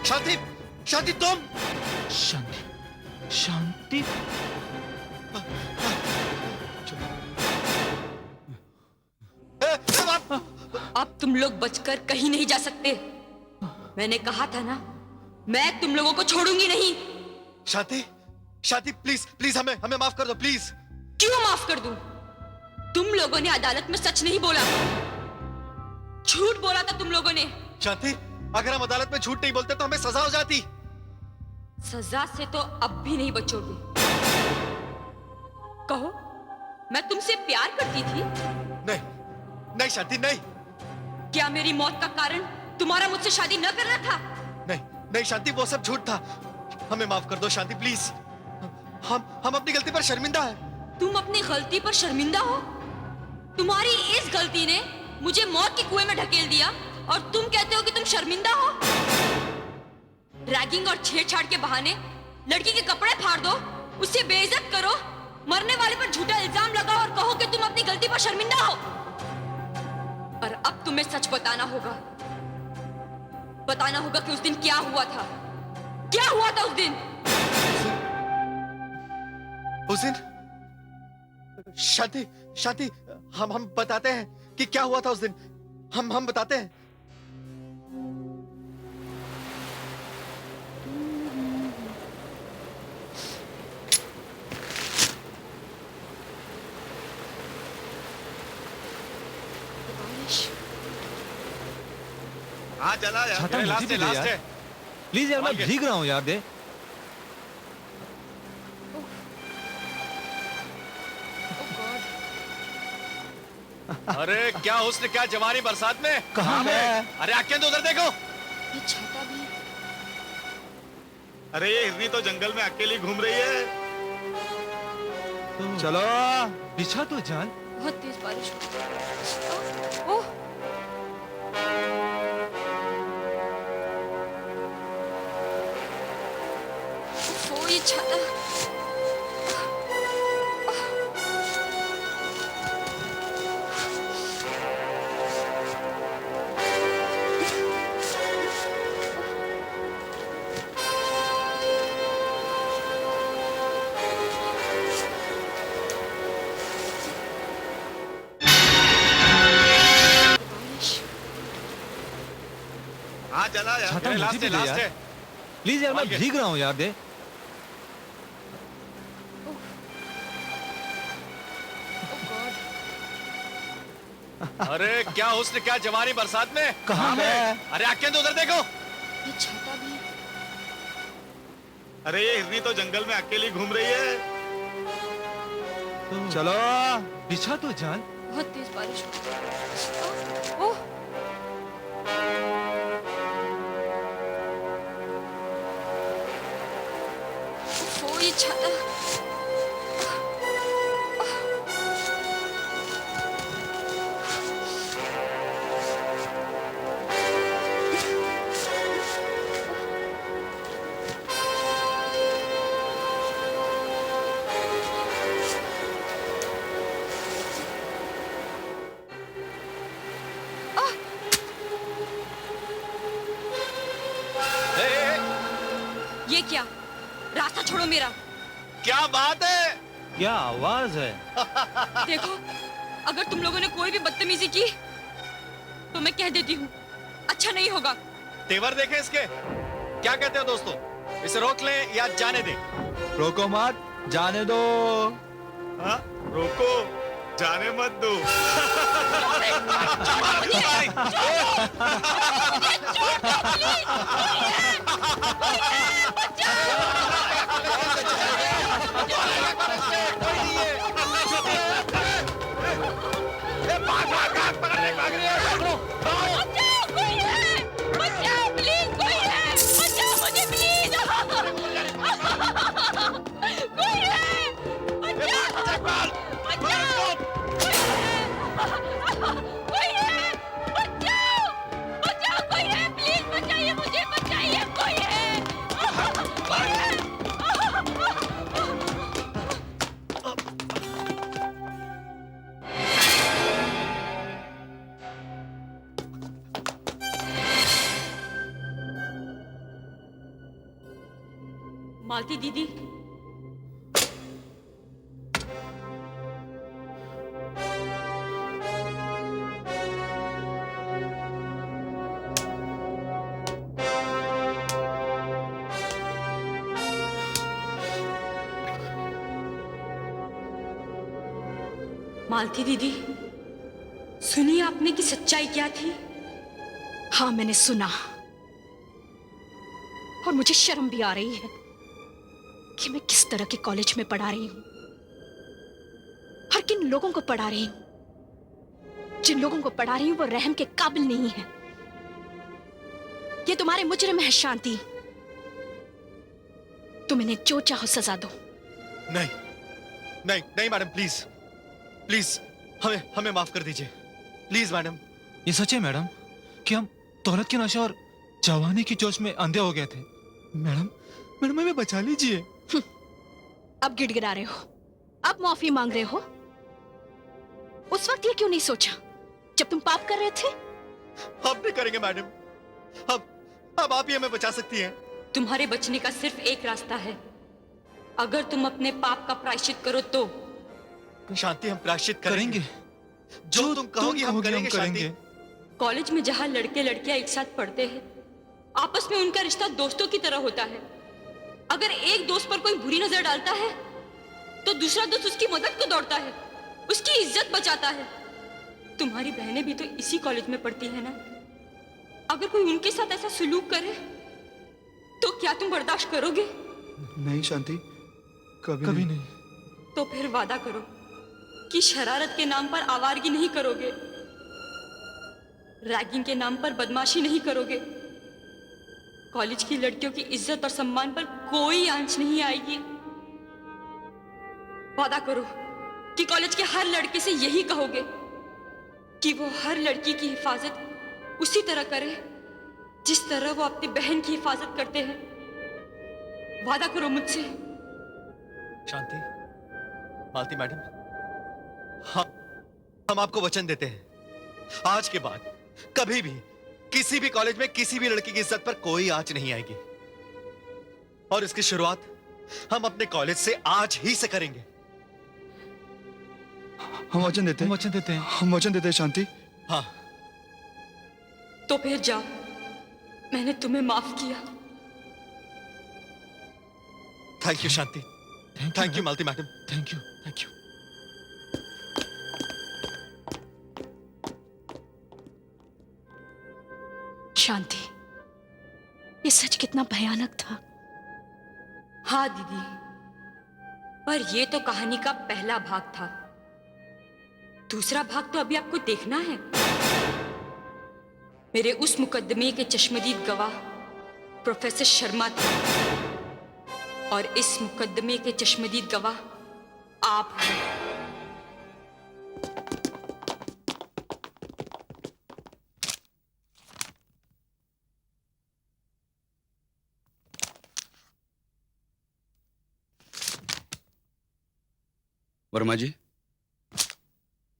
शांति, शांति तुम? शांति, शांति। अब तुम लोग बचकर कहीं नहीं जा सकते। मैंने कहा था ना, मैं तुम लोगों को छोड़ूंगी नहीं। शांति, शांति प्लीज प्लीज हमें हमें माफ कर दो प्लीज। क्यों माफ कर दूं? तुम लोगों ने अदालत में सच नहीं बोला, झूठ बोला था तुम लोगों ने। शांति, अगर हम अदालत में झूठ नहीं बोलते तो हमें सजा हो जाती। सजा से तो अब भी नहीं बचोगे। कहो, मैं तुमसे प्यार करती थी? नहीं, नहीं शांति नहीं। क्या मेरी मौत का कारण तुम्हारा मुझसे शादी न करना था? नहीं, नहीं शांति, वो सब झूठ था। हमें माफ कर दो शांति प्लीज। हम अपनी गलती पर शर्मिंदा हैं। तुम अपनी गलती पर शर्मिंदा हो? तुम्हारी इस गलती ने मुझे मौत के कुएं में ढकेल दिया और तुम कहते हो कि तुम शर्मिंदा हो? रैगिंग और छेड़छाड़ के बहाने लड़की के कपड़े फाड़ दो, उससे बेइज्जत करो, मरने वाले पर झूठा इल्जाम लगाओ और कहो कि तुम अपनी गलती पर शर्मिंदा हो। पर अब तुम्हें सच बताना होगा। बताना होगा कि उस दिन क्या हुआ था। क्या हुआ था उस दिन? उस दिन? शांति, शांति, हम बताते हैं कि क्या हुआ था उस दिन। हम बताते हैं। हाँ चला यार, छाता लास्ट मुझे है, भी दे लास्ट यार। है। प्लीज यार, मैं भीग रहा हूँ यार, दे। अरे क्या हुस्न, क्या जवानी बरसात में। कहाँ है? अरे आंखें तो उधर देखो। ये छाता भी। अरे ये हिरनी तो जंगल में अकेली घूम रही है। चलो बिछा तो जान। बहुत तेज बारिश हो रही है। ओह, ओह, ये छाता। हाँ चला यार, छाता मुझे लास्ट भी है, दे लास्ट यार। है। प्लीज यार, मैं भीग रहा हूँ यार, दे। अरे क्या हुस्न, क्या जवानी बरसात में। कहाँ है? अरे आंखें तो उधर देखो। ये छाता भी। अरे ये हिरनी तो जंगल में अकेली घूम रही है। चलो बिछा तो जान। बहुत तेज बारिश हो रही है। ओह, ओह, ये छाता। ये क्या? रास्ता छोड़ो मेरा। क्या बात है? क्या आवाज है? देखो, अगर तुम लोगों ने कोई भी बदतमीजी की तो मैं कह देती हूँ, अच्छा नहीं होगा। तेवर देखें इसके। क्या कहते हो दोस्तों, इसे रोक लें या जाने दें? रोको मत, जाने दो। हाँ, रोको, जाने मत दो। कोई है, बचाओ, बचाओ, कोई है, प्लीज बचाइए मुझे, बचाइए, कोई है, कोई है। मालती दीदी, मालती दीदी, सुनिए आपने की सच्चाई क्या थी? हाँ, मैंने सुना और मुझे शर्म भी आ रही है कि मैं किस तरह के कॉलेज में पढ़ा रही हूं और किन लोगों को पढ़ा रही हूं। जिन लोगों को पढ़ा रही हूं वो रहम के काबिल नहीं है। ये तुम्हारे मुजरिम है शांति, तुम इन्हें जो चाहो सजा दो। नहीं नहीं नहीं मैडम, प्लीज प्लीज हमें हमें माफ कर दीजिए, प्लीज मैडम। ये सच है मैडम कि हम दौलत के नशे और जवानी की जोश में अंधे हो गए थे। मैडम मैडम हमें बचा लीजिए। अब गिड़गिड़ा रहे हो, अब माफी मांग रहे हो। उस वक्त ये क्यों नहीं सोचा जब तुम पाप कर रहे थे? अब नहीं करेंगे मैडम, अब आप ही हमें बचा सकती हैं। तुम्हारे बचने का सिर्फ एक रास्ता है, अगर तुम अपने पाप का प्रायश्चित करो तो। शांति, हम प्रायश्चित करेंगे, जो तुम कहोगी हम करेंगे शांति। कॉलेज में जहां लड़के लड़कियां एक साथ पढ़ते हैं, आपस में उनका रिश्ता दोस्तों की तरह होता है। अगर एक दोस्त पर कोई बुरी नजर डालता है तो दूसरा दोस्त उसकी मदद को दौड़ता है, उसकी इज्जत बचाता है। तुम्हारी बहनें भी तो इसी कॉलेज में पढ़ती है ना। अगर कोई उनके साथ ऐसा सुलूक करे तो क्या तुम बर्दाश्त करोगे? नहीं शांति, कभी नहीं। तो फिर वादा करो कि शरारत के नाम पर आवारगी नहीं करोगे, रैगिंग के नाम पर बदमाशी नहीं करोगे, कॉलेज की लड़कियों की इज्जत और सम्मान पर कोई आंच नहीं आएगी। वादा करो कि कॉलेज के हर लड़के से यही कहोगे कि वो हर लड़की की हिफाजत उसी तरह करे जिस तरह वो अपनी बहन की हिफाजत करते हैं। वादा करो मुझसे। शांति, मालती मैडम, हम आपको वचन देते हैं, आज के बाद कभी भी किसी भी कॉलेज में किसी भी लड़की की इज्जत पर कोई आंच नहीं आएगी। और इसकी शुरुआत हम अपने कॉलेज से आज ही से करेंगे। हम वचन देते हैं, हम वचन देते हैं शांति। हाँ, तो फिर जाओ, मैंने तुम्हें माफ किया। Thank you Shanti, thank you Malti madam, thank you. Shanti, ये सच कितना भयानक था। हाँ दीदी, पर ये तो कहानी का पहला भाग था। दूसरा भाग तो अभी आपको देखना है। मेरे उस मुकदमे के चश्मदीद गवाह प्रोफेसर शर्मा थे और इस मुकदमे के चश्मदीद गवाह आप हैं। वर्मा जी,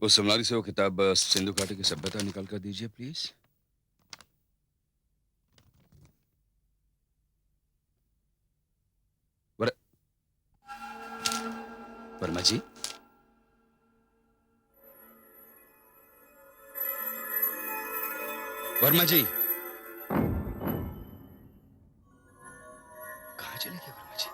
उस समलारी से वो किताब सिंधु घाटी की सभ्यता निकाल कर दीजिए प्लीज। वर्मा जी, वर्मा जी, कहाँ चले गए वर्मा जी?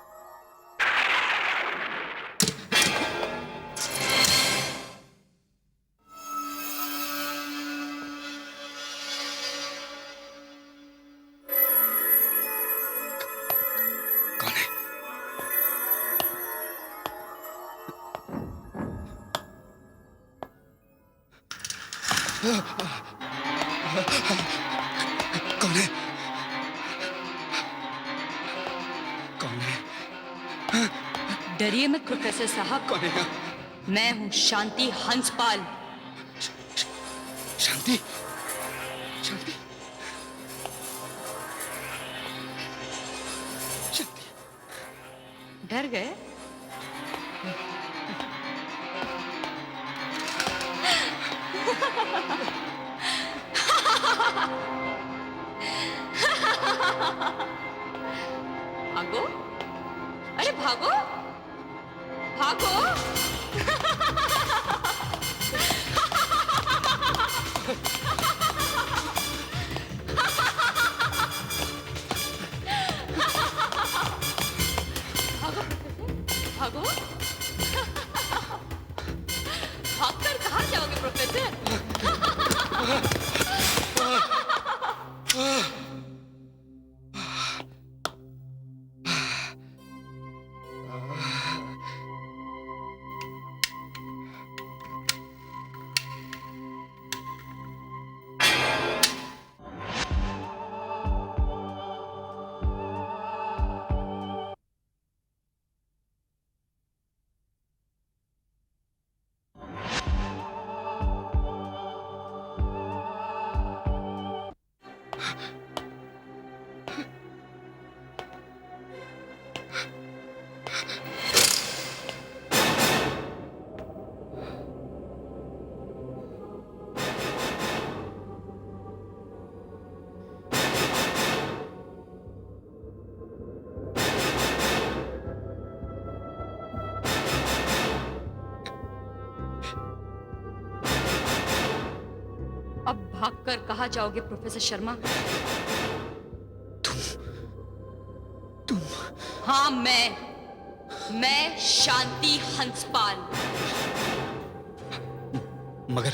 कौन है? कौन है? डरिए मत प्रोफेसर साहब। कौन है? मैं हूं शांति हंसपाल। शांति, शांति, डर गए? भागो, अरे भागो, भागो। भागो, भागकर कहाँ जाओगे प्रोफेसर? अब भागकर कहाँ जाओगे प्रोफेसर शर्मा? तुम? हाँ, मैं शांति हंसपाल। मगर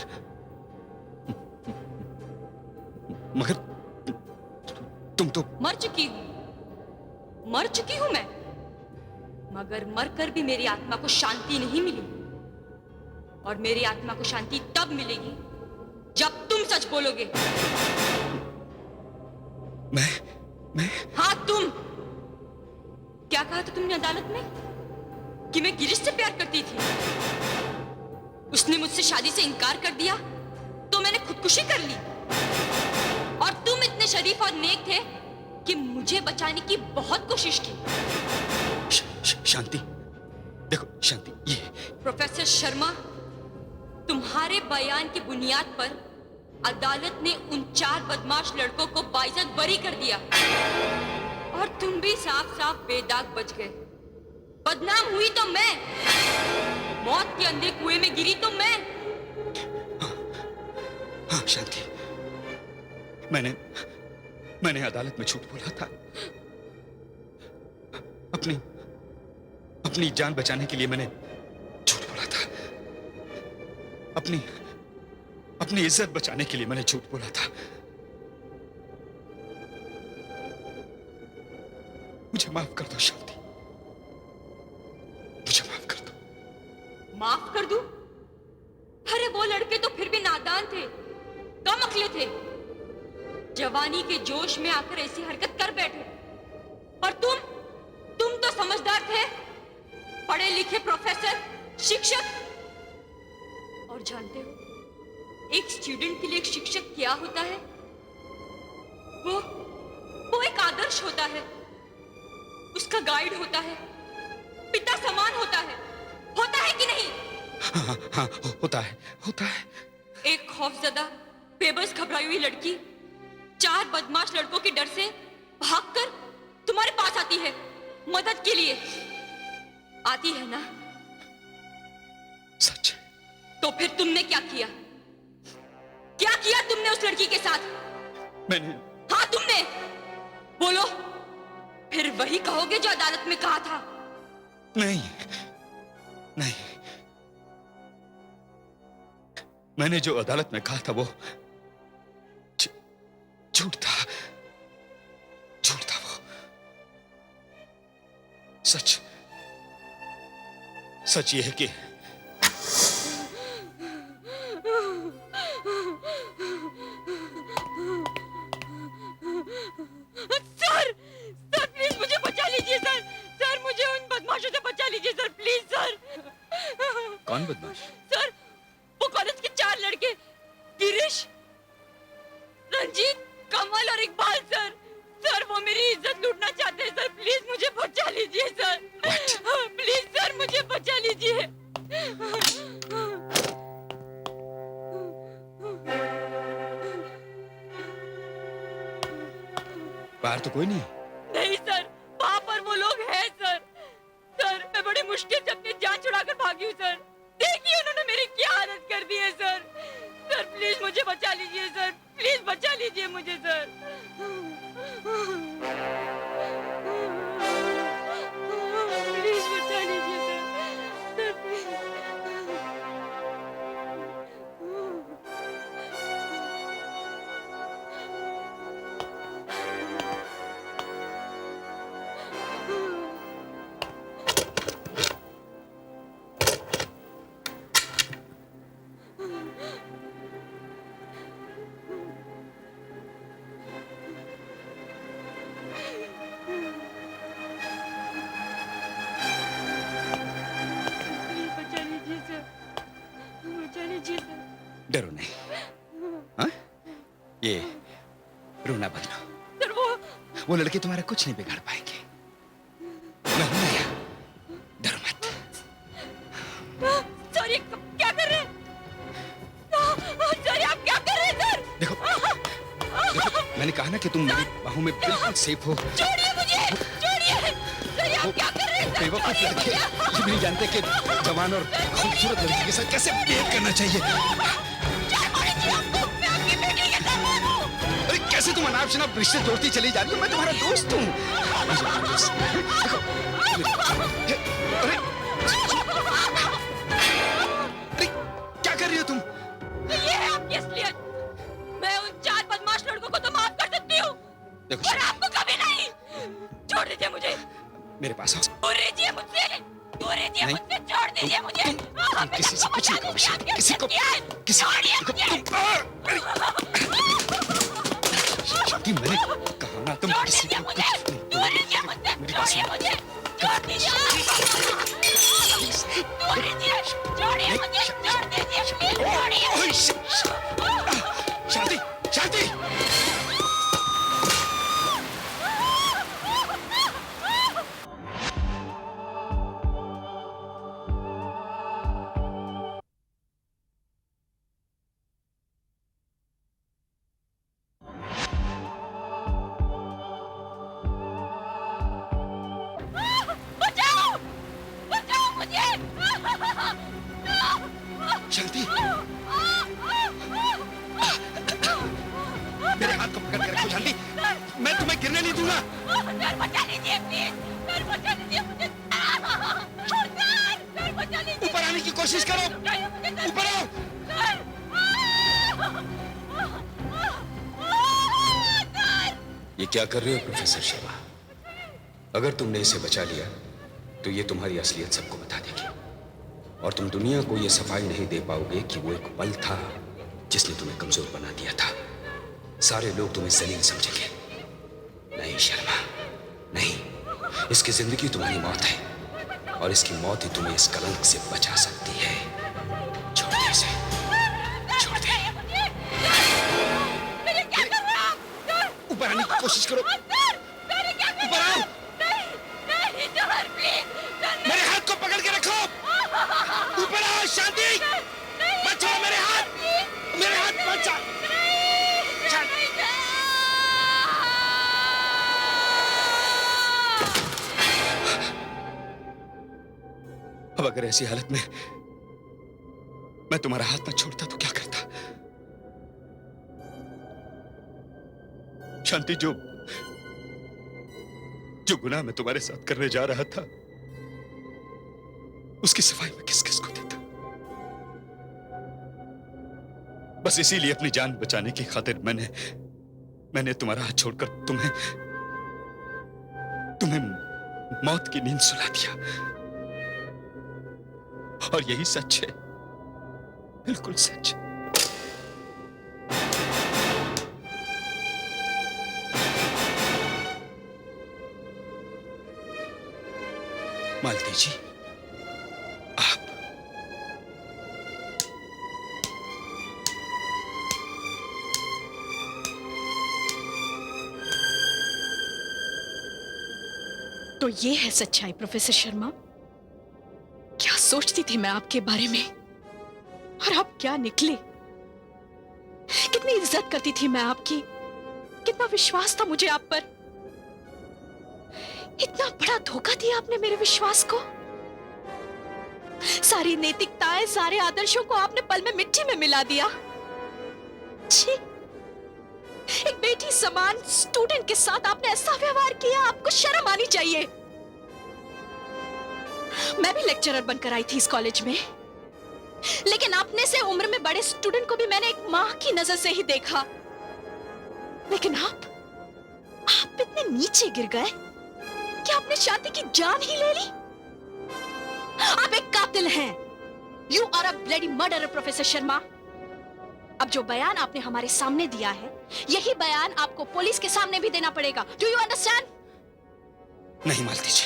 तुम तो मर चुकी हूं मैं। मगर मरकर भी मेरी आत्मा को शांति नहीं मिली, और मेरी आत्मा को शांति तब मिलेगी जब तुम सच बोलोगे। मैं? हाँ, तुम। क्या कहा था तुमने अदालत में? कि मैं गिरीश से प्यार करती थी। उसने मुझसे शादी से इनकार कर दिया तो मैंने खुदकुशी कर ली। और तुम इतने शरीफ और नेक थे कि मुझे बचाने की बहुत कोशिश की। शांति, देखो शांति, ये प्रोफेसर शर्मा, तुम्हारे बयान की बुनियाद पर अदालत ने उन 4 बदमाश लड़कों को बाइज्जत बरी कर दिया, और तुम भी साफ साफ बेदाग बच गए। बदनाम हुई तो मैं, मौत के अंधे कुएं में गिरी तो मैं। हाँ शांति, मैंने अदालत में झूठ बोला था। अपनी जान बचाने के लिए मैंने झूठ बोला था। अपनी इज्जत बचाने के लिए मैंने झूठ बोला था। मुझे माफ कर दो शांति, मुझे माफ कर दो। माफ कर दूं? अरे वो लड़के तो फिर भी नादान थे, कम अक्ले थे। जवानी के जोश में आकर ऐसी हरकत कर बैठे। और तुम तो समझदार थे, पढ़े लिखे प्रोफेसर, शिक्षक। और जानते हो एक स्टूडेंट के लिए एक शिक्षक क्या होता है? वो एक आदर्श होता है, उसका गाइड होता है, पिता समान होता है कि नहीं? हाँ, होता है। एक खौफजदा, बेबस, घबराई हुई लड़की 4 बदमाश लड़कों के डर से भागकर तुम्हारे पास आती है, मदद के लिए आती है ना? सच। तो फिर तुमने क्या किया? क्या किया तुमने उस लड़की के साथ? मैंने? हाँ, तुमने। बोलो, फिर वही कहोगे जो अदालत में कहा था। नहीं, मैंने जो अदालत में कहा था वो झूठ था वो। सच ये है कि सर प्लीज मुझे बचा लीजिए सर। मुझे उन बदमाशों से बचा लीजिए सर, प्लीज सर। कौन बदमाश? सर वो कॉलेज के 4 लड़के, गिरीश, रंजीत, कमल और इकबाल सर। सर वो मेरी इज्जत लूटना चाहते हैं सर। प्लीज मुझे बचा लीजिए सर। प्लीज सर मुझे बचा लीजिए। बाहर तो कोई नहीं? नहीं सर, वहाँ पर वो लोग हैं सर। सर मैं बड़ी मुश्किल से अपनी जान छुड़ाकर भागी हूँ सर। देखिए उन्होंने मेरी क्या हालत कर दी है सर। सर प्लीज मुझे बचा लीजिए सर। प्लीज बचा लीजिए मुझे सर। प्लीज बचा लीजिए सर। Sir please. डरो नहीं। हाँ? ये रोना बंद लो। सर वो लड़के तुम्हारा कुछ नहीं बिगाड़ पाएंगे। मैं हूं ना यहाँ। डरो मत। सर ये क्या कर रहे हैं? सर आप क्या कर रहे हैं सर? देखो मैंने कहा ना कि तुम मेरी बाहों में बिल्कुल सेफ हो। छोड़िए मुझे, छोड़िए। सर आप क्या कर रहे हैं? बेवकूफ लड़के ये नहीं जानते कि जवान और खूबसूरत लड़की के साथ कैसे बिहेव करना चाहिए। अरे कैसे तुम अनाप शनाप रिश्ते जोड़ती चली जा रही हो? मैं तुम्हारा दोस्त हूँ। देखो अरे क्या कर रही हो तुम? ये है आपकी असलियत। मैं उन 4 बदमाश लड़कों को तो माफ कर सकती हूँ, पर आपको कभी नहीं। छोड़ दीजिए मुझे। मेरे पास आओ। दूर रहिए मुझसे, दूर रहिए मुझसे। छोड़ दीजिए मुझे। किसी से कुछ नहीं कहो। किसी को मैंने कहा ना तुम किसी को कुछ नहीं। मेरी बात सुनो। छोड़ दीजिए, छोड़िए मुझे, छोड़ दीजिए, छोड़िए। शांति, शांति। शांति, मेरे हाथ को पकड़ के रखो शांति। मैं तुम्हें गिरने नहीं दूंगा। सर बचा लीजिए प्लीज। सर बचा लीजिए मुझे। सर बचा लीजिए। ऊपर आने की कोशिश करो। ऊपर आओ। ये क्या कर रहे हो प्रोफेसर शर्मा? अगर तुमने इसे बचा लिया तो ये तुम्हारी असलियत सबको बता देगी और तुम दुनिया को ये सफाई नहीं दे पाओगे कि वो एक पल था जिसने तुम्हें कमजोर बना दिया था। सारे लोग तुम्हें जलील समझेंगे। नहीं शर्मा, नहीं। इसकी जिंदगी तुम्हारी मौत है और इसकी मौत ही तुम्हें इस कलंक से बचा सकती है। छोड़ दे इसे, छोड़ दे। ऊपर आने की कोशिश करो। ऊपर आओ। मेरे हाथ को पकड़ के रखो। ऊपर आओ शांति। मत छोड़ो मेरे हाथ। मेरे हाथ मत छोड़ो। अब अगर ऐसी हालत में मैं तुम्हारा हाथ न छोड़ता तो क्या करता? शांति, जो गुनाह मैं तुम्हारे साथ करने जा रहा था उसकी सफाई मैं किस किस को देता? बस इसीलिए अपनी जान बचाने की खातिर मैंने तुम्हारा हाथ छोड़कर तुम्हें मौत की नींद सुला दिया। और यही सच है, बिल्कुल सच। मालती जी, तो ये है सच्चाई प्रोफेसर शर्मा। क्या सोचती थी मैं आपके बारे में और आप क्या निकले। कितनी इज्जत करती थी मैं आपकी, कितना विश्वास था मुझे आप पर। इतना बड़ा धोखा दिया आपने मेरे विश्वास को। सारी नैतिकताएं, सारे आदर्शों को आपने पल में मिट्टी में मिला दिया। छी, एक बेटी समान स्टूडेंट के साथ आपने ऐसा व्यवहार किया। आपको शर्म आनी चाहिए। मैं भी लेक्चरर बनकर आई थी इस कॉलेज में, लेकिन अपने से उम्र में बड़े स्टूडेंट को भी मैंने एक मां की नजर से ही देखा। लेकिन आप इतने नीचे गिर गए कि आपने शांति की जान ही ले ली। आप एक कातिल हैं। You are a bloody murderer, professor Sharma. अब जो बयान आपने हमारे सामने दिया है, यही बयान आपको पुलिस के सामने भी देना पड़ेगा। Do you understand? नहीं मालती जी,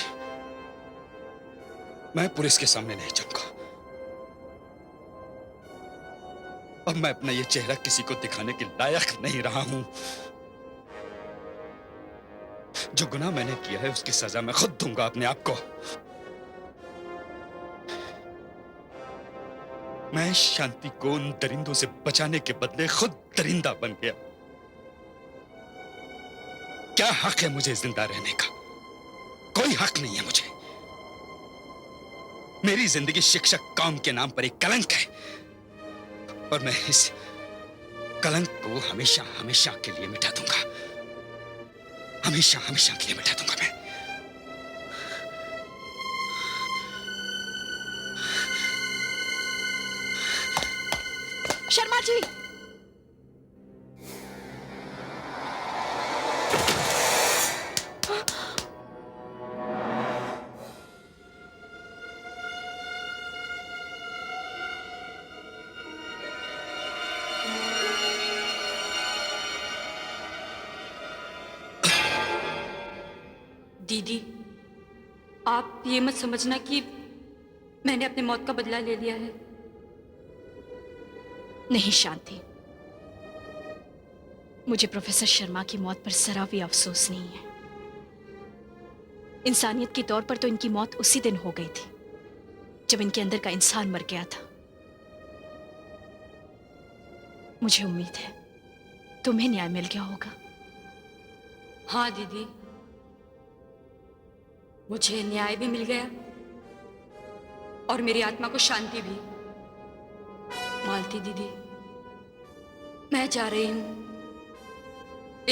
मैं पुलिस के सामने नहीं जाऊंगा। अब मैं अपना ये चेहरा किसी को दिखाने के लायक नहीं रहा हूं। जो गुनाह मैंने किया है उसकी सजा मैं खुद दूंगा अपने आप को। मैं शांति को उन दरिंदों से बचाने के बदले खुद दरिंदा बन गया। क्या हक है मुझे जिंदा रहने का? कोई हक नहीं है मुझे। मेरी जिंदगी शिक्षक कौम के नाम पर एक कलंक है और मैं इस कलंक को हमेशा हमेशा के लिए मिटा दूंगा। हमेशा हमेशा के लिए मिटा दूंगा मैं। शर्मा जी, दीदी, आप ये मत समझना कि मैंने अपने मौत का बदला ले लिया है। नहीं शांति, मुझे प्रोफेसर शर्मा की मौत पर जरा भी अफसोस नहीं है। इंसानियत के तौर पर तो इनकी मौत उसी दिन हो गई थी जब इनके अंदर का इंसान मर गया था। मुझे उम्मीद है तुम्हें न्याय मिल गया होगा। हाँ दीदी, मुझे न्याय भी मिल गया और मेरी आत्मा को शांति भी। मालती दीदी, मैं जा रही हूं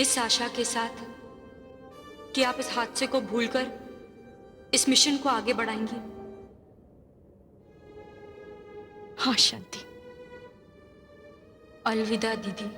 इस आशा के साथ कि आप इस हादसे को भूलकर इस मिशन को आगे बढ़ाएंगी। हाँ शांति, अलविदा दीदी।